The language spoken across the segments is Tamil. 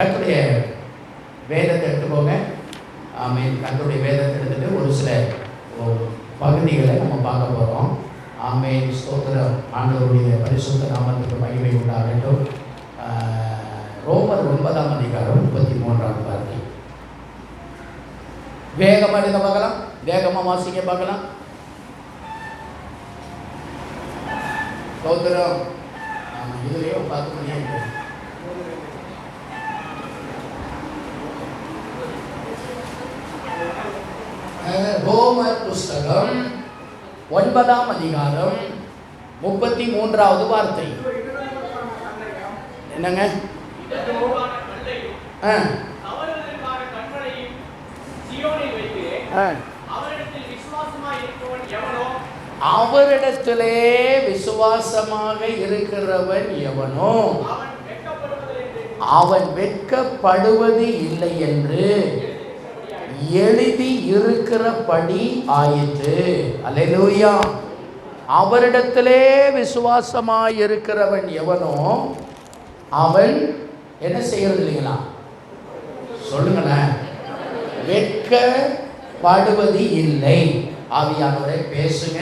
கர்த்தருடைய வேதத்தை எடுத்துக்கோங்க. ஆமென். கர்த்தருடைய வேதத்தை எடுத்துட்டு ஒரு சில பகுதிகளை நம்ம பார்க்க போகிறோம். ஆமென். ஸ்தோத்திரம். ஆண்டவருடைய பரிசுத்த நாமத்துக்கு மகிமை உண்டாகட்டும். ரோமர் 9ஆம் அதிகாரம் 33ஆம் வார்த்தை. வேகமாக எடுத்து பார்க்கலாம். வேகமாக வாசிக்க பார்க்கலாம். ஸ்தோத்திரம். இதுலேயே 10 மணி ஆகிடும். ரோமர் புஸ்தகம் 9ஆம் அதிகாரம் 33வது வார்த்தை. என்னங்க? அவரிடத்திலே விசுவாசமாக இருக்கிறவன் எவனோ அவன் வெட்கப்படுவது இல்லை என்று எழுதி இருக்கிறபடி ஆயிற்று. அல்லேலூயா. அவரிடத்திலே விசுவாசமாய் இருக்கிறவன் எவனோ அவன் என்ன செய்யறது இல்லைங்களா? சொல்லுங்களேன். வெட்கப்படுவது இல்லை. ஆவியானவரை பேசுங்க.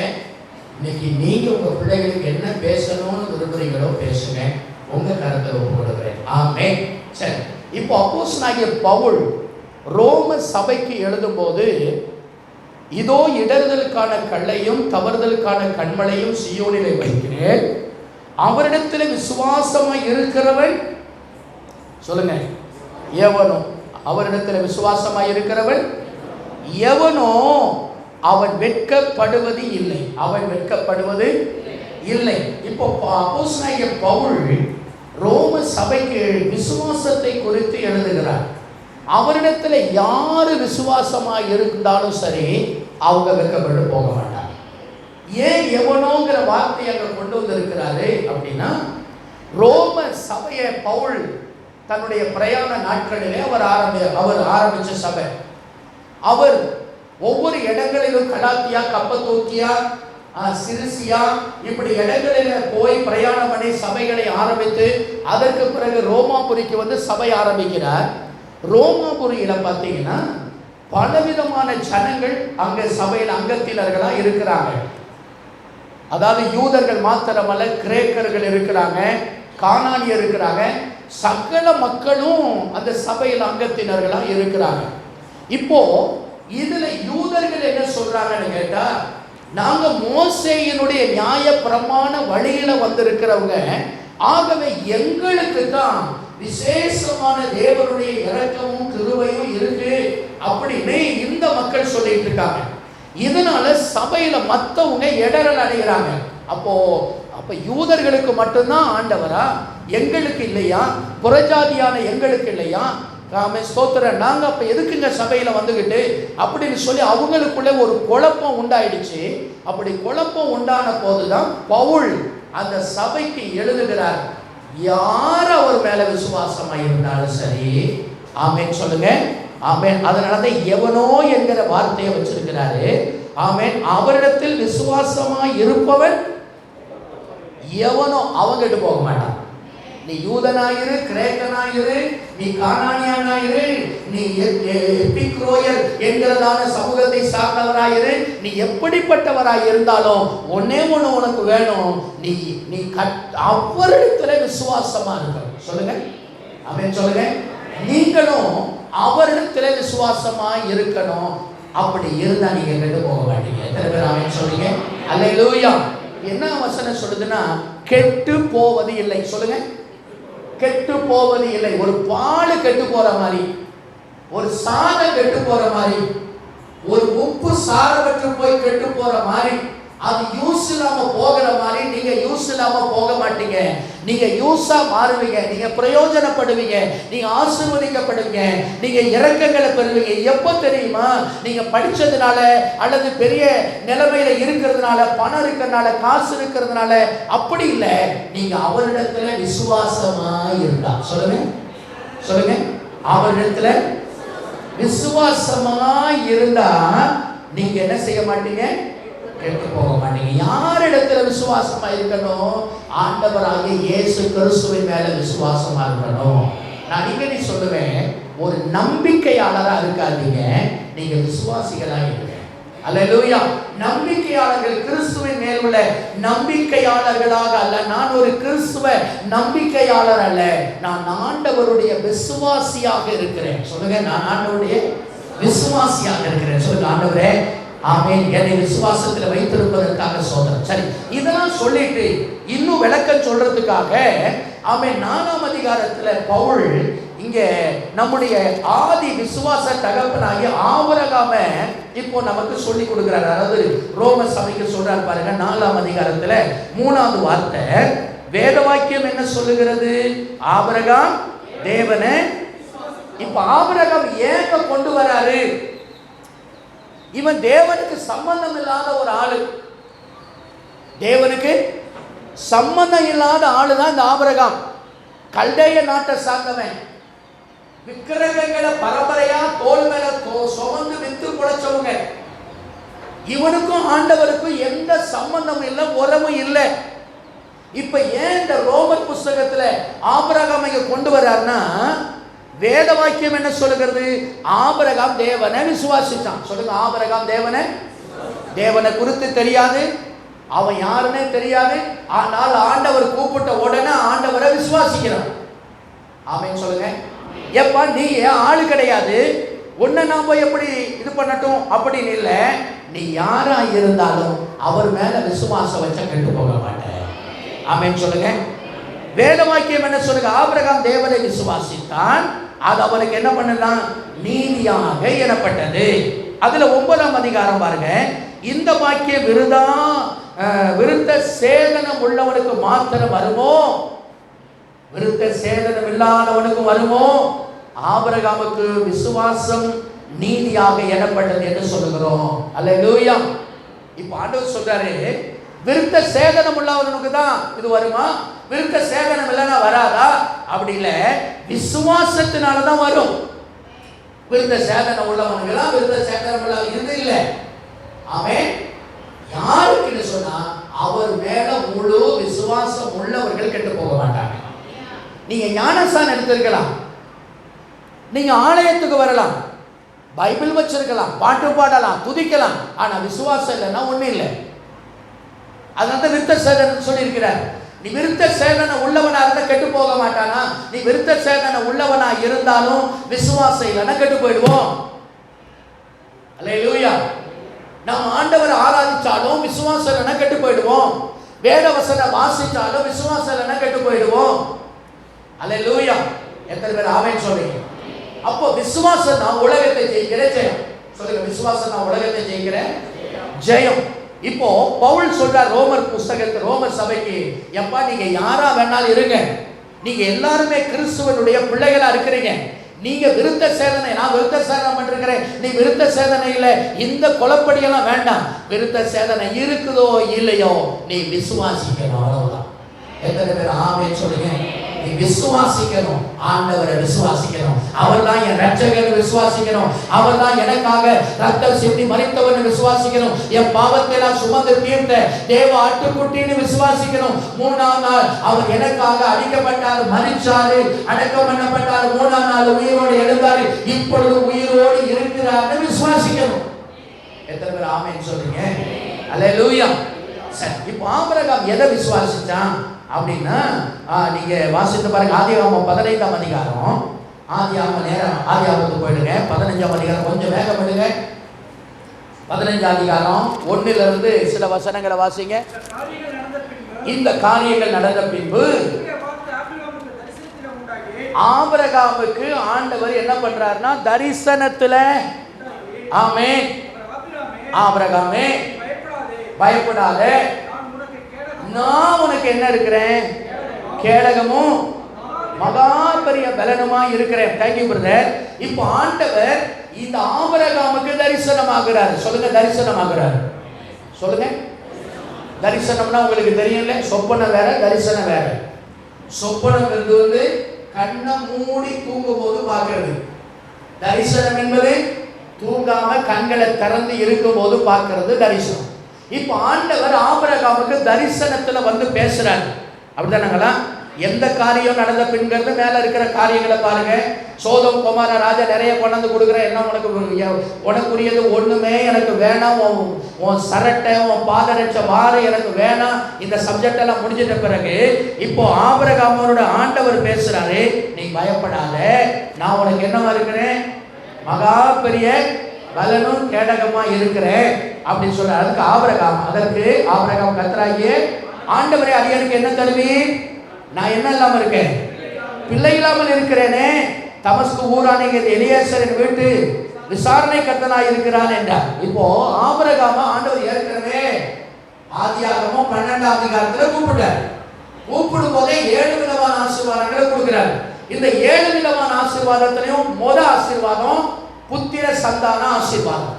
இன்னைக்கு நீங்க உங்க பிள்ளைகளுக்கு என்ன பேசணும்னு விரும்புறீங்களோ பேசுங்க. உங்க கருத்தை ஒப்புக்கொடுக்கிறேன். ஆமென். சரி, இப்போ அப்போஸ்தலனாகிய பவுல் ரோம சபைக்கு எழுதும்போது, இதோ இடறுதலுக்கான கல்லையும் தவறுதலுக்கான கண்மலையும் சீயோனிலே வைக்கிறேன், அவரிடத்தில் விசுவாசமாய் இருக்கிறவன் சொல்லுங்க எவனோ, அவரிடத்தில் விசுவாசமாய் இருக்கிறவன் எவனோ அவன் வெட்கப்படுவது இல்லை. அவன் வெட்கப்படுவது இல்லை. இப்போ அப்போஸ்தலனாகிய பவுல் ரோம சபைக்கு விசுவாசத்தை குறித்து எழுதுகிறார். அவரிடத்தில் யாரு விசுவாசமாக இருந்தாலும் சரி, அவங்க வெட்கப்பட்டு போக மாட்டாங்க. ஏன் எவனோங்கிற வார்த்தையை அங்கே கொண்டு வந்திருக்கிறாரு அப்படின்னா, ரோம சபையை பவுல் தன்னுடைய பிரயாண நாட்களிலே அவர் ஆரம்பிச்ச சபை. அவர் ஒவ்வொரு இடங்களிலும் கலாத்தியா, கப்பத்தோக்கியா, சிரிசியா இப்படி இடங்களில் போய் பிரயாணம் பண்ணி சபைகளை ஆரம்பித்து அதற்கு பிறகு ரோமாபுரிக்கு வந்து சபை ஆரம்பிக்கிறார். ரோமாபுரியில் பார்த்தீங்கன்னா பலவிதமான ஜனங்கள் அங்கே சபையில் அங்கத்தினர்களாக இருக்கிறாங்க. அதாவது யூதர்கள் மாத்திரமல்ல, கிரேக்கர்கள் இருக்கிறாங்க, கானானியர் இருக்கிறாங்க, சகல மக்களும் அந்த சபையில் அங்கத்தினர்களாக இருக்கிறாங்க. இப்போ இதுல யூதர்கள் என்ன சொல்றாங்கன்னு கேட்டா, நாங்க மோசேயினுடைய நியாய பிரமாண வழியில வந்திருக்கிறவங்க, ஆகவே எங்களுக்கு தான் விசேஷமான தேவனுடைய இரக்கமும் கிருபையும் இருக்கு அப்படின்னு இந்த மக்கள் சொல்லிட்டு இருக்காங்க. இதனால சபையில மற்றவங்க இடரல் அடைகிறாங்க. அப்ப யூதர்களுக்கு மட்டும்தான் ஆண்டவரா, எங்களுக்கு இல்லையா? புறஜாதியான எங்களுக்கு இல்லையா? ஸ்தோத்திரம். நாங்க அப்ப எதுக்குங்க சபையில வந்துகிட்டு அப்படின்னு சொல்லி அவங்களுக்குள்ள ஒரு குழப்பம் உண்டாயிடுச்சு. அப்படி குழப்பம் உண்டான போதுதான் பவுல் அந்த சபைக்கு எழுதுகிறார். யார் அவர் மேல விசுவாசமா இருந்தாலும் சரி, ஆமென் சொல்லுங்க. ஆமென். அதனாலதான் எவனோ என்கிற வார்த்தையை வச்சிருக்கிறாரு. ஆமென். அவரிடத்தில் விசுவாசமா இருப்பவன் எவனோ அவங்கிட்டு போக மாட்டான். நீ யூதனாயிரு, கிரேக்கனாயிரு, நீ கானானியனாயிரு, நீ எபிக்ரோயர் என்கிறதான சமூகத்தை சார்ந்தவராயிரு, நீ எப்படிப்பட்டவராய் இருந்தாலும் ஒன்னே ஒன்று உனக்கு வேணும், நீ அவரிடத்துல விசுவாசமா இருக்கணும். சொல்லுங்க. ஆமென் சொல்லுங்க. நீங்களும் அவரிடத்துல விசுவாசமா இருக்கணும். அப்படி இருந்தா நீங்க கெட்டு போக மாட்டீங்க. எத்தனை பேர் ஆமென் சொல்றீங்க? அல்லேலூயா. என்ன வசனம் சொல்லுதுன்னா, கெட்டு போவது இல்லை. சொல்லுங்க. கெட்டு போவது இல்லை. ஒரு பால் கெட்டு போற மாதிரி, ஒரு சாதம் கெட்டு போற மாதிரி, ஒரு உப்பு சாரப்பட்டு போய் கெட்டு போற மாதிரி, அது யூஸ் இல்லாம போகிற மாதிரி நீங்க யூஸ் இல்லாம போக மாட்டீங்க. நீங்க யூஸா மாறுவீங்க, நீங்க பிரயோஜனப்படுவீங்க, நீங்க ஆசீர்வதிக்கப்படுவீங்க, நீங்க இரக்கங்களை பெறுவீங்க. எப்போ தெரியுமா? நீங்க படிச்சதுனால அல்லது பெரிய நிலைமையில இருக்கிறதுனால, பணம் இருக்கிறதுனால, காசு இருக்கிறதுனால அப்படி இல்லை. நீங்க அவரிடத்துல விசுவாசமா இருந்தா. சொல்லுங்க. சொல்லுங்க. அவரிடத்துல விசுவாசமா இருந்தா நீங்க என்ன செய்ய மாட்டீங்க? கெட்டு போக மாட்டீங்க. யாரிடத்துல விசுவாசமா இருக்கணும்? ஆண்டவராகிய இயேசு கிறிஸ்துவின் மேல விசுவாசமா இருக்கணும். நான் அடிக்கடி சொல்லுவேன், ஒரு நம்பிக்கையாளரா இருக்காதீங்க, நீங்க விசுவாசிகளா இருங்க. அல்லேலூயா. நம்பிக்கையாளர்கள் கிறிஸ்துவின் மேல் உள்ள நம்பிக்கையாளர்களாக அல்ல. நான் ஒரு கிறிஸ்துவ நம்பிக்கையாளர் அல்ல, நான் ஆண்டவருடைய விசுவாசியாக இருக்கிறேன். சொல்லுங்க, நான் ஆண்டவருடைய விசுவாசியாக இருக்கிறேன். சொல்லுங்க, ஆண்டவரே ஆமென், என்னை விசுவாசத்தில் வைத்திருப்பதற்காக சோதனை. சரி, இதெல்லாம் சொல்லிட்டு இன்னும் விளக்கம் சொல்றதுக்காக ஆமென் 4ஆம் அதிகாரத்துல பவுல் இங்க நம்முடைய ஆதி விசுவாச தகப்பனாகிய ஆபிரகாம இப்போ நமக்கு சொல்லி கொடுக்கிறார். அதாவது ரோம சபைக்கு சொல்றாரு பாருங்க, 4ஆம் அதிகாரத்துல 3வது வார்த்தை. வேத வாக்கியம் என்ன சொல்லுகிறது? ஆபிரகாம் தேவனை. இப்ப ஆபிரகாம் ஏங்க கொண்டு வராரு? இவன் தேவனுக்கு சம்பந்தம் இல்லாத ஒரு ஆளு, தேவனுக்கு சம்பந்தம் இல்லாத ஆளுதான் இந்த ஆபிரகாம். கல்தேய நாட்டை சார்ந்தவன், விக்கிரகங்களை பரம்பரையா தோல் மேல சுமந்து வித்து குழைச்சவங்க. இவனுக்கும் ஆண்டவருக்கும் எந்த சம்பந்தமும் இல்லை, உறவும் இல்லை. இப்ப ஏன் இந்த ரோமர் புஸ்தகத்துல ஆபிரகாம் இங்க கொண்டு வர்றாருன்னா, வேத வாக்கியம் என்ன சொல்லுகிறது? ஆபிரகாம் தேவனை விசுவாசிச்சான். சொல்லுங்க, ஆபிரகாம் தேவனை குறித்து தெரியாது, அவன் யாருன்னே தெரியாது. ஆனால் ஆண்டவர் கூப்பிட்ட உடனே ஆண்டவரை விசுவாசிக்கிறான். ஆமென் சொல்லுங்க. எப்பா நீ ஆளு கிடையாது, உன்னை நான் போய் எப்படி இது பண்ணட்டும் அப்படின்னு இல்லை. நீ யாரா இருந்தாலும் அவர் மேல விசுவாசம் வச்ச கெட்டு போக மாட்டேன். ஆமென் சொல்லுங்க. வேத வாக்கியம் என்ன சொல்லுங்க? ஆபிரகாம் தேவனை விசுவாசித்தான், அது அவனுக்கு என்ன பண்ணலாம்? நீதியாக எண்ணப்பட்டது. அதுல 9ஆம் அதிகாரம் பாருங்க. இந்த வாக்கியம் விருத்த சேதனம் உள்ளவனுக்கு மாத்திரம் வருமோ? விருத்த சேதனம் இல்லாதவனுக்கு வருமோ? ஆபிரகாமுக்கு விசுவாசம் நீதியாக எண்ணப்பட்டது என்று சொல்லுகிறோம். அல்லேலூயா. இப்ப ஆண்டவர் சொல்றாரு, விருத்த சேதனம் உள்ளவனுக்கு தான் இது வருமா? விருத்த சேதனம் இல்லைன்னா வராதா? அப்படி இல்லை, விசுவாசத்தினாலதான் வரும். விருத்த சேதனம் உள்ளவனுக்கு விருத்த சேதனம் இல்லாத இது இல்லை. அவன் யாருக்குன்னு சொன்னா, அவர் மேல முழு விசுவாசம் உள்ளவர்கள் கெட்டு போக மாட்டாங்க. நீங்க ஞானஸ்தானம் எடுத்திருக்கலாம், நீங்க ஆலயத்துக்கு வரலாம், பைபிள் வச்சிருக்கலாம், பாட்டு பாடலாம், துதிக்கலாம், ஆனா விசுவாசம் இல்லைன்னா ஒண்ணு இல்லை. அதனால விருத்த சேதனம் சொல்லி இருக்கிறார். நீ விருத்த சேதனம் உள்ளவனா இருந்தா கெட்டு போக மாட்டானா? நீ விருத்த சேதனம் உள்ளவனா இருந்தாலும் விசுவாசம் இல்லைன்னா கெட்டு போயிடுவோம். அல்லேலூயா. நாம் ஆண்டவரை ஆராதிச்சாலும் விசுவாசம் இல்லைன்னா கெட்டு போயிடுவோம். வேத வசனம் வாசிச்சாலும் விசுவாசம் இல்லைன்னா கெட்டு போயிடுவோம். அல்லேலூயா. எத்தனை பேர் ஆமென் சொல்றீங்க? அப்போ விசுவாசம் தான் உலகத்தை ஜெயிக்கிற ஜெயம். சொல்லுங்க, விசுவாசம் தான் உலகத்தை ஜெயிக்கிற ஜெயம். இப்போ பவுல் சொல்றார் ரோமர் புஸ்தகத்தில் ரோமர் சபைக்கு, எப்பா நீங்க யாரா வேணாலும் இருங்க, நீங்க எல்லாருமே கிறிஸ்துவனுடைய பிள்ளைகளா இருக்கிறீங்க. நீங்க விருத்த சேதனை, நான் விருத்த சேதனை பண்ணிருக்கிறேன், நீ விருத்த சேதனை இல்லை, இந்த கொலப்படியெல்லாம் வேண்டாம். விருத்த சேதனை இருக்குதோ இல்லையோ நீ விசுவாசிக்கணும், அவ்வளவுதான். எத்தனை பேர் ஆமென் சொல்லுங்க? நீ விசுவாசிக்கணும், ஆண்டவரை விசுவாசிக்கணும். அவர் தான் என் ரட்சகர் விசுவாசிக்கணும். அவர் தான் எனக்காக ரத்தம் சிந்தி மரித்தவன் விசுவாசிக்கணும். என் பாவத்தை எல்லாம் சுமந்து தீர்த்த தேவ ஆட்டுக்குட்டின்னு விசுவாசிக்கணும். 3ஆம் நாள் அவர் எனக்காக அடிக்கப்பட்டார், மரிச்சாரு, அடக்கம் பண்ணப்பட்டார், 3ஆம் நாள் உயிரோடு எழுந்தாரு, இப்பொழுது உயிரோடு இருக்கிறார்னு விசுவாசிக்கணும். எத்தனை பேர் ஆமென் சொல்றீங்க? அல்லேலூயா. சரி, இப்போ ஆபிரகாம் எதை விசுவாசிச்சான் அப்படின்னா, நீங்க வாசித்து பாருங்க. ஆதியாகமம் 15ஆம் அதிகாரம். ஆதியாகமத்துக்கு போயிடுங்க. 15ஆம் அதிகாரம் கொஞ்சம் வேகம் பண்ணுங்க. 15ஆம் அதிகாரம் 1லிருந்து சில வசனங்களை வாசிங்க. இந்த காரியங்கள் நடந்த பின்பு ஆபிரகாமுக்கு ஆண்டவர் என்ன பண்றாருன்னா, தரிசனத்துல, ஆமென், ஆபிரகாமே பயப்படாத, நான் உனக்கு என்ன இருக்கிறேன்? கேடகமும் மகா பெரிய பலனுமா இருக்கிறேன். Thank you brother. இப்போ ஆண்டவர் இந்த ஆபிரகாமுக்கு தரிசனமாகிறார். சொல்லுங்க, தரிசனமாகிறார். சொல்லுங்க. தரிசனம்னா உங்களுக்கு தெரியல, சொப்பனம் வேற, தரிசனம் வேற. சொப்பனம் வந்து கண்ணை மூடி தூங்கும் போது பார்க்கிறது. தரிசனம் என்பது தூங்காம கண்களை திறந்து இருக்கும் போது பார்க்கிறது தரிசனம். இப்ப ஆண்டவர் ஆபிரகாமுக்கு தரிசனத்துல வந்து பேசுறாரு. அப்படிதானங்களா? எந்த காரியம் நடந்த பின்கிறது மேல இருக்கிற காரியங்களை பாருங்க. சோதம் குமார ராஜா நிறைய கொண்டாந்து கொடுக்குற, என்ன உனக்குரியது ஒண்ணுமே எனக்கு வேணாம், உன் சரட்டை உன் பாதரட்ச வாறு எனக்கு வேணாம். இந்த சப்ஜெக்ட் எல்லாம் முடிஞ்சிட்ட பிறகு இப்போ ஆபிரகாமோட ஆண்டவர் பேசுறாரு, நீ பயப்படாத, நான் உனக்கு என்னவா இருக்கிறேன், மகா பெரிய பலனும் கேடகமா இருக்கிறேன் அப்படின்னு சொல்ற. அதற்கு ஆபிரகாம் கர்த்தராகிய ஆண்டவரே, அடியானுக்கு என்ன தருவீர்? நான் என்ன இல்லாம இருக்கேன், பிள்ளை இல்லாமல் இருக்கிறேனே. தமஸ்கு ஊரான எலியேசரின் வீட்டு விசாரணை கர்த்தனாய் இருக்கிறான் என்றார். இப்போ ஆபிரகாம ஆண்டவர் ஏற்கனவே ஆதியாகமம் 12ஆம் அதிகாரத்துல கூப்பிடும் போதே 7 விதமான ஆசீர்வாதங்களை கொடுக்கிறார். இந்த 7 விதமான ஆசீர்வாதத்திலையும் முதல் ஆசீர்வாதம் புத்திர சந்தான ஆசீர்வாதம்.